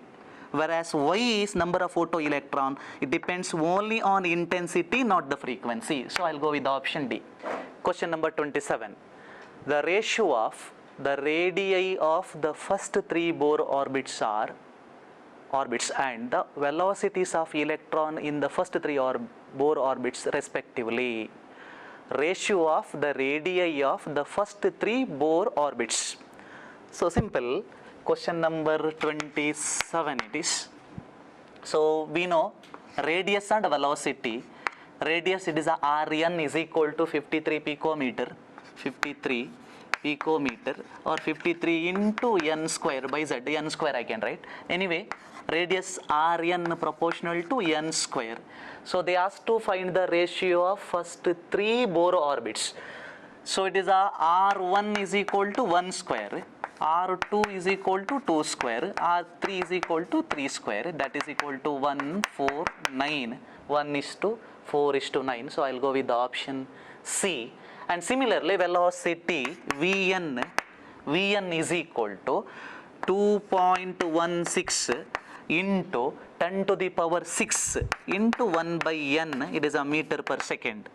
Whereas Y is number of photoelectron. It depends only on intensity, not the frequency. So I'll go with the option D. Question number 27. The ratio of the radii of the first three Bohr orbits and the velocities of electron in the first three Bohr orbits respectively. Ratio of the radii of the first three Bohr orbits. So simple. Question number 27 it is. So we know radius and velocity. Radius, it is a Rn is equal to 53 picometer, or 53 into n square by z. N square I can write. Anyway, radius Rn proportional to n square. So they asked to find the ratio of first three Bohr orbits. So it is a R1 is equal to 1 square, R2 is equal to 2 square, R3 is equal to 3 square, that is equal to 1, 4, 9, 1 is to 4 is to 9. So I'll go with the option C. And similarly, velocity Vn is equal to 2.16 into 10 to the power 6 into 1 by n, it is a meter per second.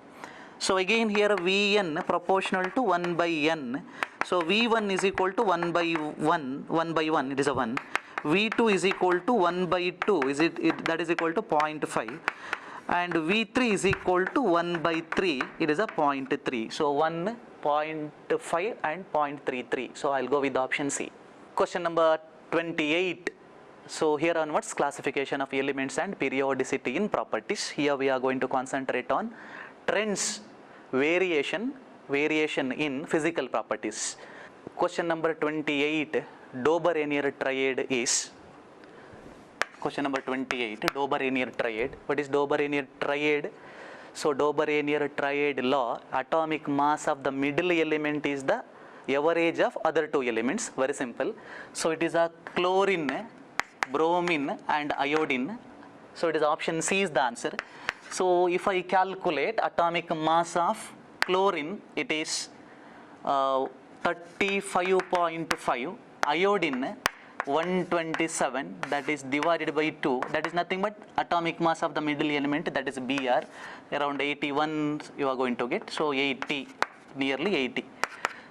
So again here Vn proportional to 1 by n. So V1 is equal to 1 by 1, it is a 1. V2 is equal to 1 by 2, that is equal to 0.5. And V3 is equal to 1 by 3, it is a 0.3. So 1, 0.5 and 0.33. So I'll go with the option C. Question number 28. So here onwards, classification of elements and periodicity in properties. Here we are going to concentrate on trends, variation in physical properties. Question number 28, Dobereiner triad is. Question number 28, Dobereiner triad. What is Dobereiner triad? So Dobereiner triad law, atomic mass of the middle element is the average of other two elements. Very simple. So it is a chlorine, bromine and iodine. So it is option C is the answer. So if I calculate atomic mass of chlorine, it is 35.5, iodine 127, that is divided by 2, that is nothing but atomic mass of the middle element, that is Br, around 81 you are going to get. So 80, nearly 80.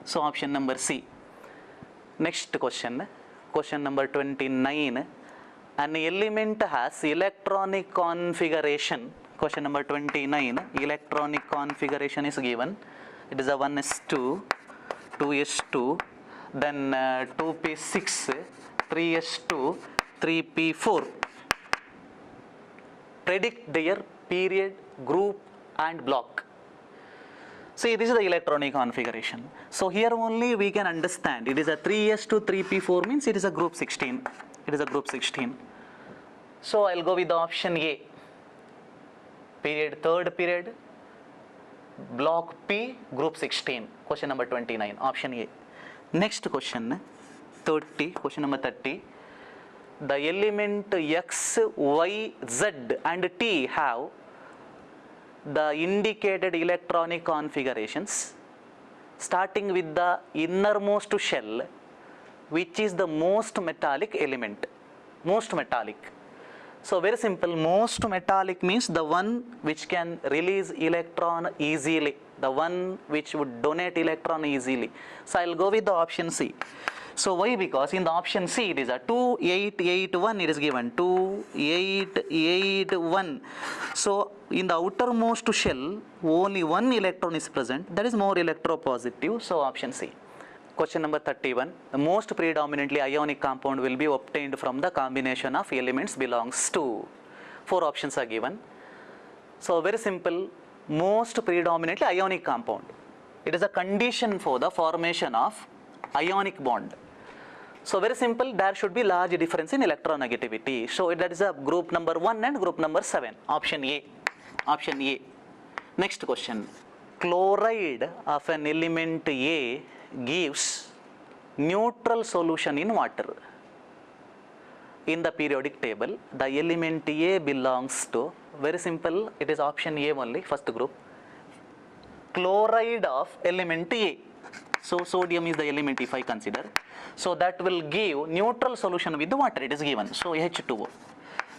So option number C. Next question, question number 29. An element has electronic configuration. Question number 29, electronic configuration is given. It is a 1s2, 2s2, then 2p6, 3s2, 3p4. Predict their period, group and block. See, this is the electronic configuration. So here only we can understand it is a 3s2, 3p4 means it is a group 16. It is a group 16. So I'll go with the option A. Period, third period, block P, group 16. Question number 29, option A. Next question, 30, question number 30. The element X, Y, Z and T have the indicated electronic configurations starting with the innermost shell, which is the most metallic element. Most metallic. So very simple, most metallic means the one which can release electron easily, the one which would donate electron easily. So I'll go with the option C. So why? Because in the option C it is a 2881, it is given 2881. So in the outermost shell only one electron is present, that is more electropositive. So option C. Question number 31. The most predominantly ionic compound will be obtained from the combination of elements belongs to. 4 options are given. So very simple. most predominantly ionic compound. It is a condition for the formation of ionic bond. So very simple, there should be large difference in electronegativity. So that is a group number 1 and group number 7. Option A. Option A. Next question. Chloride of an element A gives neutral solution in water. In the periodic table, the element A belongs to, very simple, it is option A only, first group. Chloride of element A. So sodium is the element if I consider. So that will give neutral solution with the water, it is given. So H2O.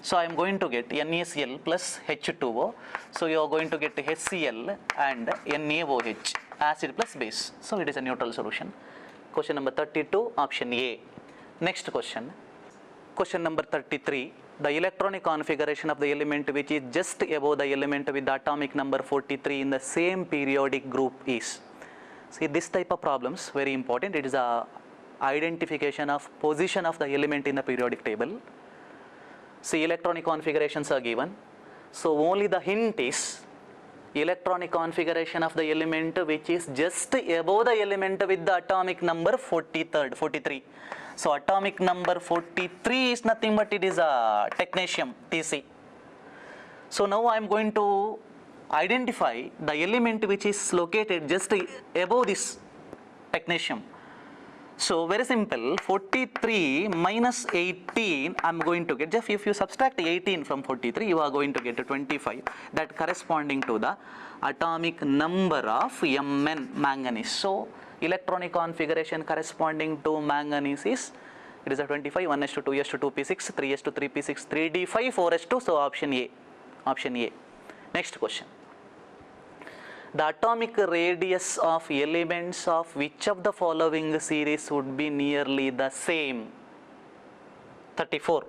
So I am going to get NaCl plus H2O. So you are going to get HCl and NaOH, acid plus base. So it is a neutral solution. Question number 32, option A. Next question. Question number 33. The electronic configuration of the element which is just above the element with the atomic number 43 in the same periodic group is. See, this type of problems very important. It is a identification of position of the element in the periodic table. See, electronic configurations are given. So only the hint is electronic configuration of the element which is just above the element with the atomic number 43. So atomic number 43 is nothing but it is a technetium, Tc. So now I am going to identify the element which is located just above this technetium. So very simple, 43 minus 18, I am going to get, just if you subtract 18 from 43, you are going to get 25, that corresponding to the atomic number of Mn, manganese. So electronic configuration corresponding to manganese is, it is a 25, 1s to 2s to 2p6, 3s to 3p6, 3d5, 4s2, so option A. Option A. Next question. The atomic radius of elements of which of the following series would be nearly the same? 34.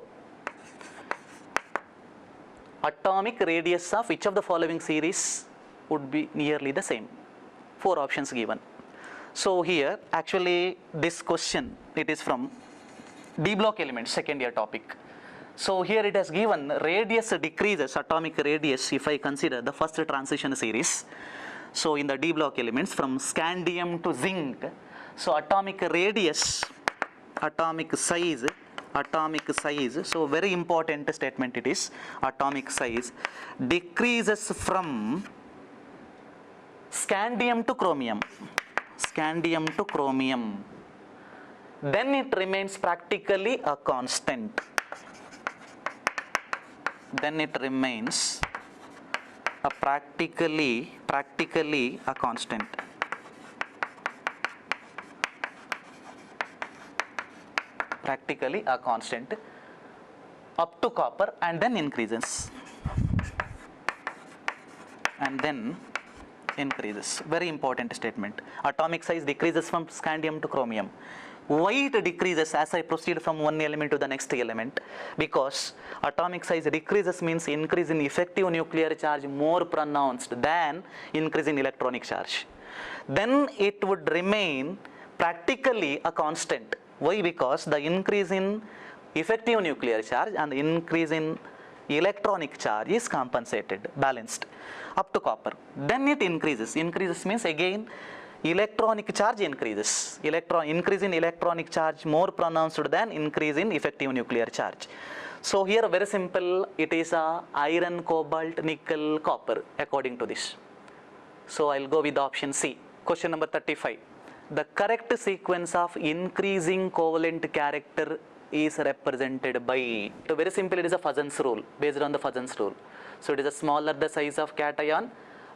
Atomic radius of which of the following series would be nearly the same? 4 options given. So here actually this question, it is from D block elements, second year topic. So here it has given radius decreases, atomic radius, if I consider the first transition series. So in the D block elements from scandium to zinc, so atomic radius, atomic size, so very important statement it is, atomic size decreases from scandium to chromium, then it remains practically a constant. Then it remains a practically a constant. Practically a constant up to copper and then increases. And then increases. Very important statement. Atomic size decreases from scandium to chromium. Why it decreases as I proceed from one element to the next element? Because atomic size decreases means increase in effective nuclear charge more pronounced than increase in electronic charge. Then it would remain practically a constant. Why? Because the increase in effective nuclear charge and the increase in electronic charge is compensated, balanced up to copper. Then it increases. Increases means again electronic charge increases. Increase in electronic charge more pronounced than increase in effective nuclear charge. So here very simple, it is a iron, cobalt, nickel, copper according to this. So I'll go with option C. Question number 35. The correct sequence of increasing covalent character is represented by, so very simple, it is a Fuzzen's rule, based on the Fuzzen's rule. So it is a smaller the size of cation,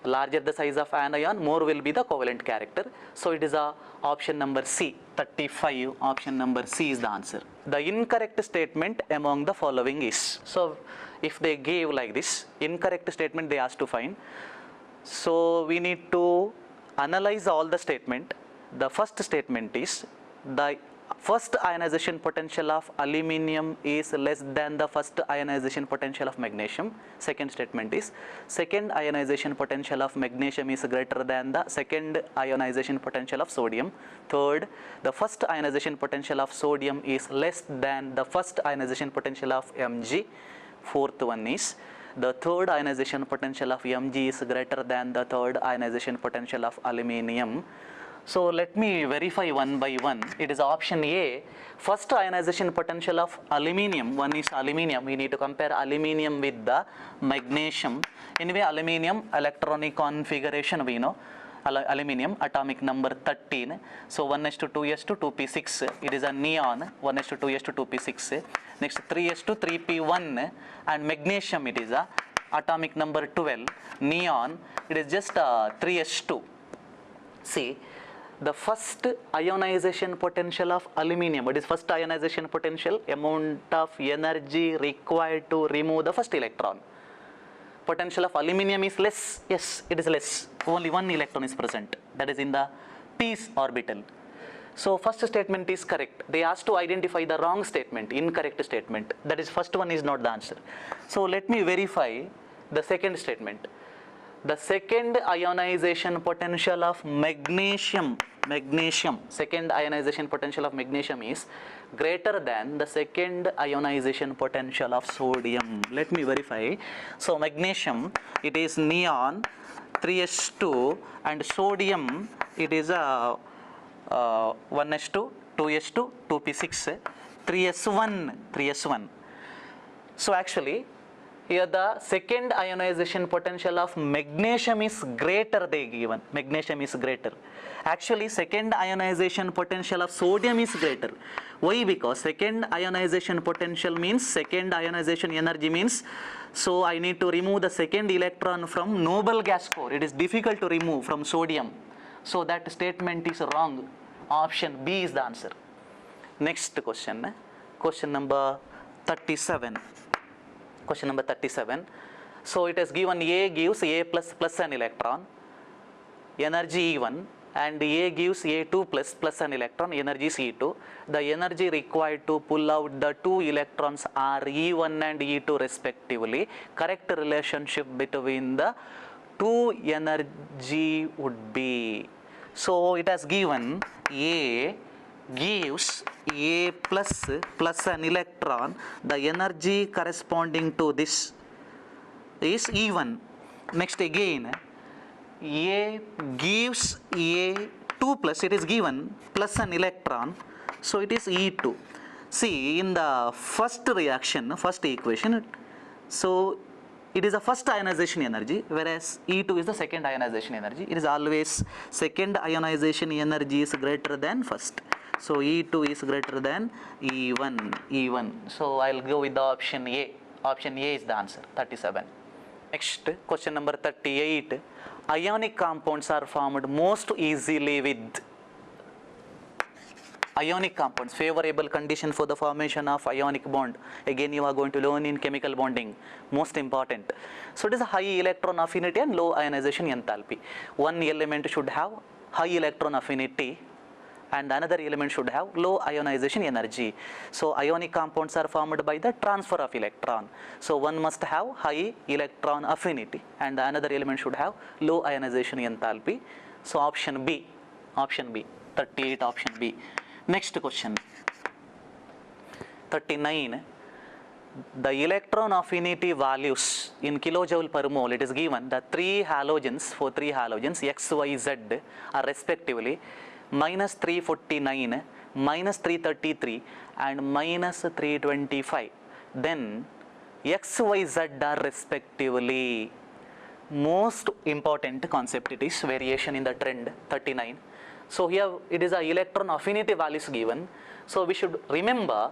larger the size of anion, more will be the covalent character. So it is a option number C, 35, option number C is the answer. The incorrect statement among the following is, so if they gave like this, incorrect statement they asked to find. So we need to analyze all the statement. The first statement is the first ionization potential of aluminium is less than the first ionization potential of magnesium. Second statement is second ionization potential of magnesium is greater than the second ionization potential of sodium. Third, the first ionization potential of sodium is less than the first ionization potential of Mg. Fourth one is the third ionization potential of Mg is greater than the third ionization potential of aluminium. So let me verify one by one. It is option A. First ionization potential of aluminium, one is aluminium. We need to compare aluminium with the magnesium. Anyway, aluminium electronic configuration we know. Aluminium atomic number 13. So 1s to 2s to 2p6. It is a neon. 1s to 2s to 2p6. Next 3s to 3p1. And magnesium it is a atomic number 12. Neon. It is just 3s2. See, the first ionization potential of aluminium, what is first ionization potential? Amount of energy required to remove the first electron. Potential of aluminium is less. Yes, it is less. Only one electron is present. That is in the peace orbital. So first statement is correct. They asked to identify the wrong statement, incorrect statement. That is first one is not the answer. So let me verify the second statement. The second ionization potential of magnesium, second ionization potential of magnesium is greater than the second ionization potential of sodium. Let me verify. So magnesium, it is neon 3s2, and sodium, it is a 1s2, 2s2, 2p6, 3s1. So actually, here the second ionization potential of magnesium is greater, they given. Magnesium is greater. Actually, second ionization potential of sodium is greater. Why? Because second ionization potential means second ionization energy means, so I need to remove the second electron from noble gas core. It is difficult to remove from sodium. So that statement is wrong. Option B is the answer. Next question. Question number 37. Question number 37. So it is given A gives A plus an electron, energy E1, and A gives A2 plus an electron, energy is E2. The energy required to pull out the two electrons are E1 and E2 respectively. Correct relationship between the two energy would be. So it has given A gives A plus an electron, the energy corresponding to this is E1. Next again, A gives A2 plus, it is given, plus an electron, so it is E2. See, in the first reaction, first equation, so it is a first ionization energy, whereas E2 is the second ionization energy. It is always second ionization energy is greater than first. So E2 is greater than E1. So I'll go with the option A. Option A is the answer, 37. Next, question number 38. Ionic compounds are formed most easily with. Ionic compounds, favorable condition for the formation of ionic bond. Again, you are going to learn in chemical bonding, most important. So it is a high electron affinity and low ionization enthalpy. One element should have high electron affinity and another element should have low ionization energy. So ionic compounds are formed by the transfer of electron. So one must have high electron affinity and another element should have low ionization enthalpy. So option B, 38, option B. Next question, 39. The electron affinity values in kilojoule per mole, it is given the three halogens X, Y, Z are respectively minus 349, minus 333 and minus 325. Then X, Y, Z are respectively. Most important concept, it is variation in the trend, 39. So here it is a electron affinity values given. So we should remember,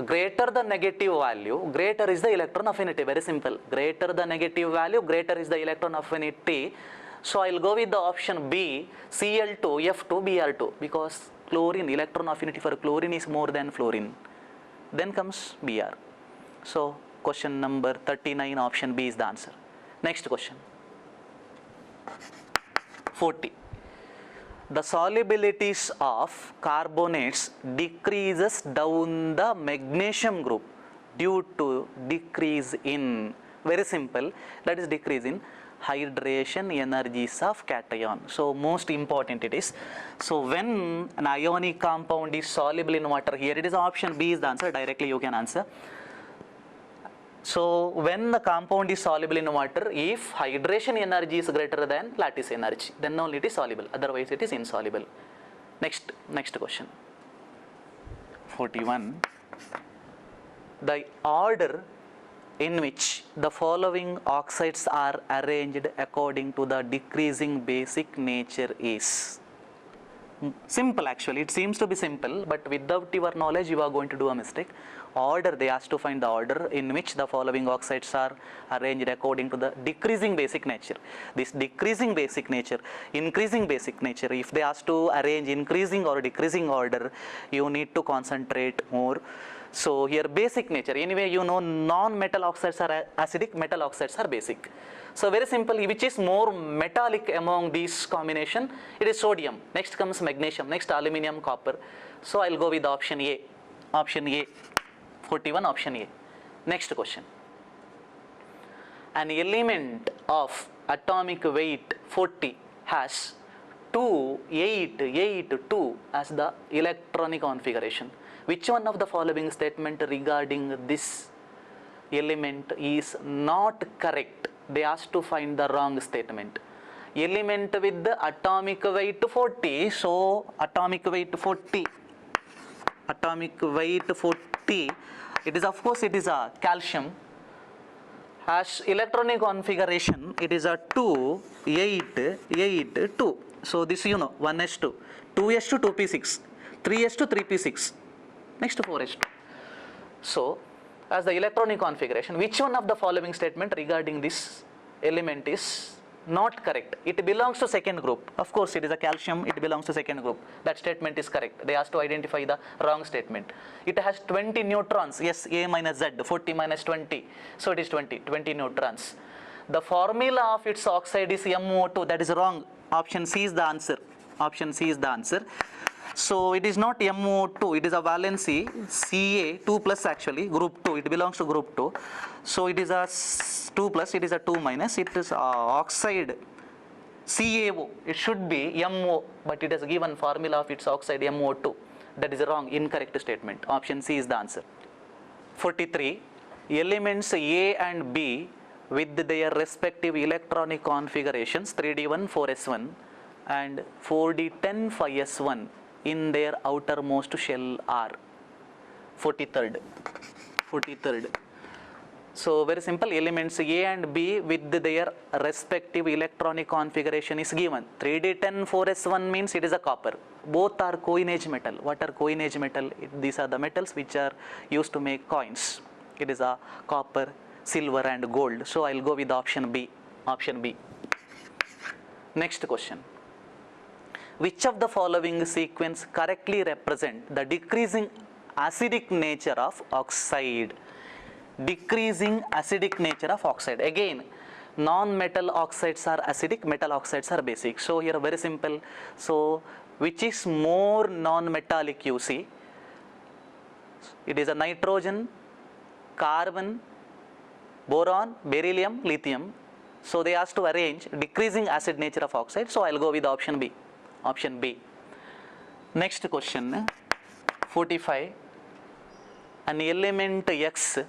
greater the negative value, greater is the electron affinity. Very simple. Greater the negative value, greater is the electron affinity. So I'll go with the option B, Cl2, F2, Br2, because chlorine, electron affinity for chlorine is more than fluorine. Then comes Br. So question number 39, option B is the answer. Next question, 40. The solubilities of carbonates decreases down the magnesium group due to decrease in, very simple, that is decrease in hydration energies of cation. So most important it is. So when an ionic compound is soluble in water, here it is option B is the answer, directly you can answer. So when the compound is soluble in water, if hydration energy is greater than lattice energy, then only it is soluble, otherwise it is insoluble. Next question. 41. The order in which the following oxides are arranged according to the decreasing basic nature is. Simple, actually, it seems to be simple, but without your knowledge you are going to do a mistake. Order, they asked to find the order in which the following oxides are arranged according to the decreasing basic nature. This decreasing basic nature, increasing basic nature, if they ask to arrange increasing or decreasing order, you need to concentrate more. So here basic nature, anyway you know non-metal oxides are acidic, metal oxides are basic. So very simple, which is more metallic among these combination? It is sodium. Next comes magnesium, next aluminum, copper. So I'll go with option A. Option A. 41, option A. Next question. An element of atomic weight 40 has 2, 8, 8, 2 as the electronic configuration. Which one of the following statement regarding this element is not correct? They asked to find the wrong statement. Element with the atomic weight 40, so atomic weight 40, it is, of course, it is a calcium. Has electronic configuration, it is a 2, 8, 8, 2. So this you know, 1s2, 2s2, 2p6, 3s2, 3p6, next 4s2. So as the electronic configuration, which one of the following statement regarding this element is not correct? It belongs to second group. Of course, it is a calcium, it belongs to second group. That statement is correct. They asked to identify the wrong statement. It has 20 neutrons. Yes, A minus Z, 40 minus 20. So it is 20 neutrons. The formula of its oxide is MO2. That is wrong. Option C is the answer. Option C is the answer. So it is not MO2, it is a valency Ca 2 plus, actually group 2, it belongs to group 2. So it is a 2 plus, it is a 2 minus, it is oxide CaO, it should be MO, but it has given formula of its oxide MO2. That is a wrong, incorrect statement. Option C is the answer. 43. Elements A and B with their respective electronic configurations 3d1 4s1 and 4d10 5s1 in their outermost shell are. 43rd. So very simple, elements A and B with their respective electronic configuration is given. 3d10 4s1 means it is a copper. Both are coinage metal. What are coinage metal? These are the metals which are used to make coins. It is a copper, silver and gold. So I'll go with option B. Option B. Next question. Which of the following sequence correctly represent the decreasing acidic nature of oxide? Decreasing acidic nature of oxide. Again, non-metal oxides are acidic, metal oxides are basic. So here very simple. So which is more non-metallic, you see? It is a nitrogen, carbon, boron, beryllium, lithium. So they asked to arrange decreasing acid nature of oxide. So I'll go with option B. Option B. Next question. 45. An element X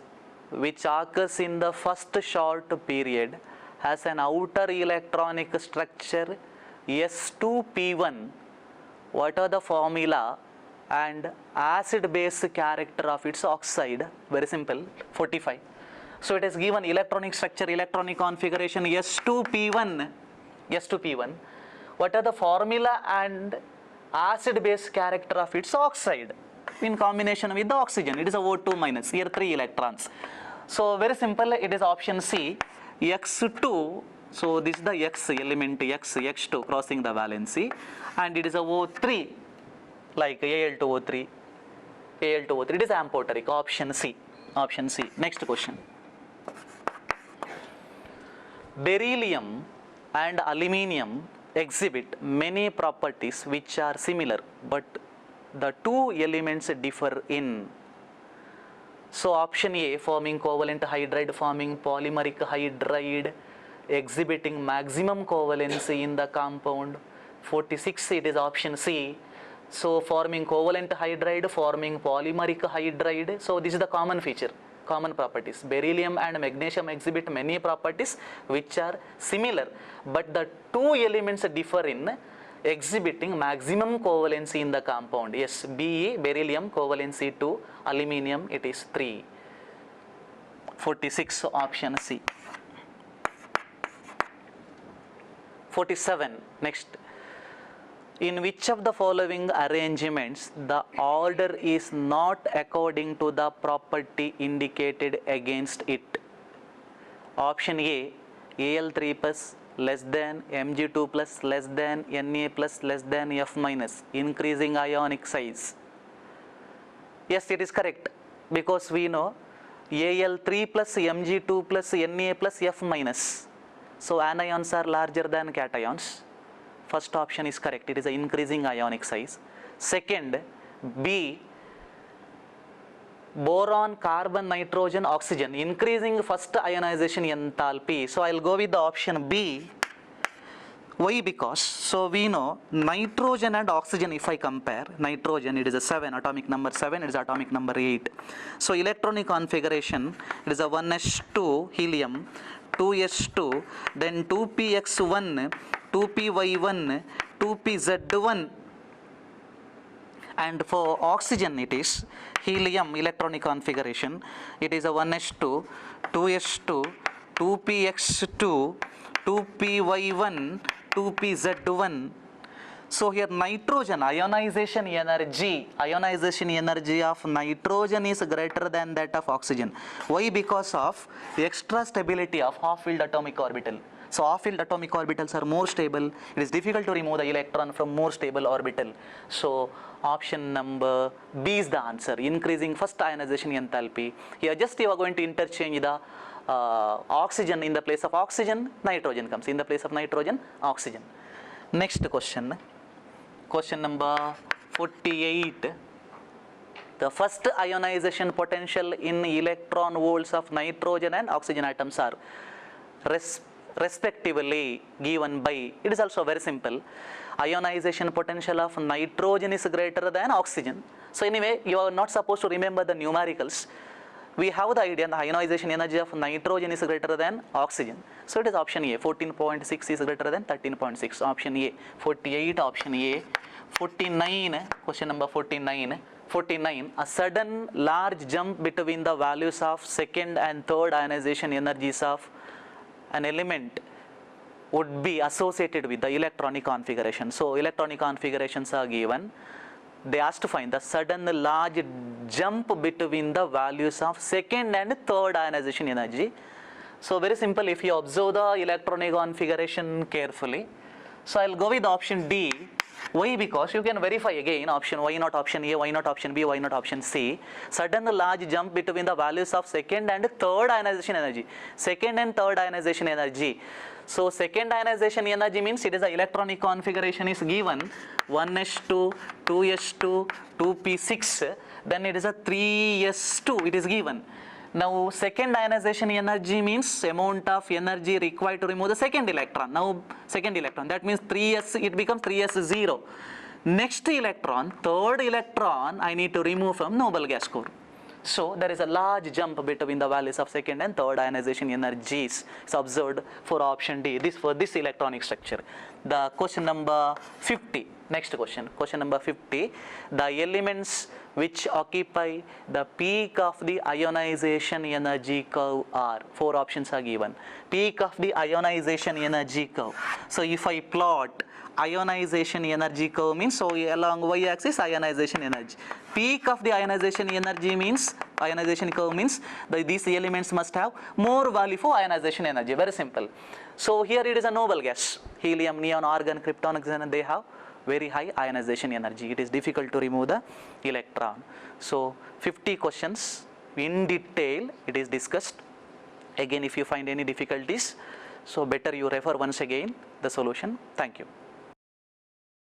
which occurs in the first short period has an outer electronic structure S2P1. What are the formula and acid base character of its oxide? Very simple. 45. So it is given electronic structure, electronic configuration S2P1. S2P1. What are the formula and acid base character of its oxide in combination with the oxygen? It is a O2 minus, here 3 electrons. So very simple, it is option C, X2. So this is the X element, X2 crossing the valency, and it is a O3 like Al2O3. Al2O3, it is amphoteric. Option C. Option C. Next question. Beryllium and aluminium exhibit many properties which are similar, but the two elements differ in. So option A, forming covalent hydride, forming polymeric hydride, exhibiting maximum covalency in the compound. 46, it is option C. So forming covalent hydride, forming polymeric hydride. So this is the common feature. common properties. Beryllium and magnesium exhibit many properties which are similar, but the two elements differ in exhibiting maximum covalency in the compound. Yes, Be, beryllium, covalency 2, aluminium it is 3. 46, option C. 47, next. In which of the following arrangements the order is not according to the property indicated against it? Option A, Al3 plus less than, Mg2 plus less than, Na plus less than, F minus, increasing ionic size. Yes, it is correct, because we know Al3 plus Mg2 plus Na plus F minus. So anions are larger than cations. First option is correct, it is an increasing ionic size. Second, B, boron, carbon, nitrogen, oxygen, increasing first ionization enthalpy. So I will go with the option B. Why? Because, so we know nitrogen and oxygen, if I compare, nitrogen it is a 7, atomic number 7, it is atomic number 8. So electronic configuration, it is a 1s2 helium, 2s2, then 2px1, 2py1, 2pz1, and for oxygen it is helium electronic configuration, it is a 1s2, 2s2, 2px2, 2py1, 2pz1. So here nitrogen ionization energy of nitrogen is greater than that of oxygen. Why? Because of the extra stability of half-filled atomic orbital. So half-filled atomic orbitals are more stable. It is difficult to remove the electron from more stable orbital. So option number B is the answer, increasing first ionization enthalpy. Here just you are going to interchange the oxygen in the place of oxygen, nitrogen comes. In the place of nitrogen, oxygen. Next question. Question number 48. The first ionization potential in electron volts of nitrogen and oxygen atoms are respectively given by, it is also very simple. Ionization potential of nitrogen is greater than oxygen. So anyway, you are not supposed to remember the numericals. We have the idea the ionization energy of nitrogen is greater than oxygen. So it is option A, 14.6 is greater than 13.6. Option A, 48, option A. 49, question number 49. 49, a sudden large jump between the values of second and third ionization energies of an element would be associated with the electronic configuration. So electronic configurations are given. They asked to find the sudden large jump between the values of second and third ionization energy. So very simple, if you observe the electronic configuration carefully. So I will go with option D. Why? Because you can verify again option, why not option A, why not option B, why not option C. Sudden large jump between the values of second and third ionization energy. Second and third ionization energy. So second ionization energy means it is the electronic configuration is given 1s2, 2s2, 2p6, then it is a 3s2 it is given. Now second ionization energy means amount of energy required to remove the second electron. Now second electron, that means 3s, it becomes 3s0. Next electron, third electron I need to remove from noble gas core. So there is a large jump between the values of second and third ionization energies is observed for option D, this for this electronic structure. The question number 50, next question, question number 50, the elements which occupy the peak of the ionization energy curve are, four options are given. Peak of the ionization energy curve. So if I plot ionization energy curve means, so along y-axis ionization energy. Peak of the ionization energy means, ionization curve means these elements must have more value for ionization energy, very simple. So here it is a noble gas, helium, neon, argon, krypton, oxygen, they have very high ionization energy. It is difficult to remove the electron. So 50 questions in detail it is discussed. Again, if you find any difficulties, so better you refer once again the solution. Thank you.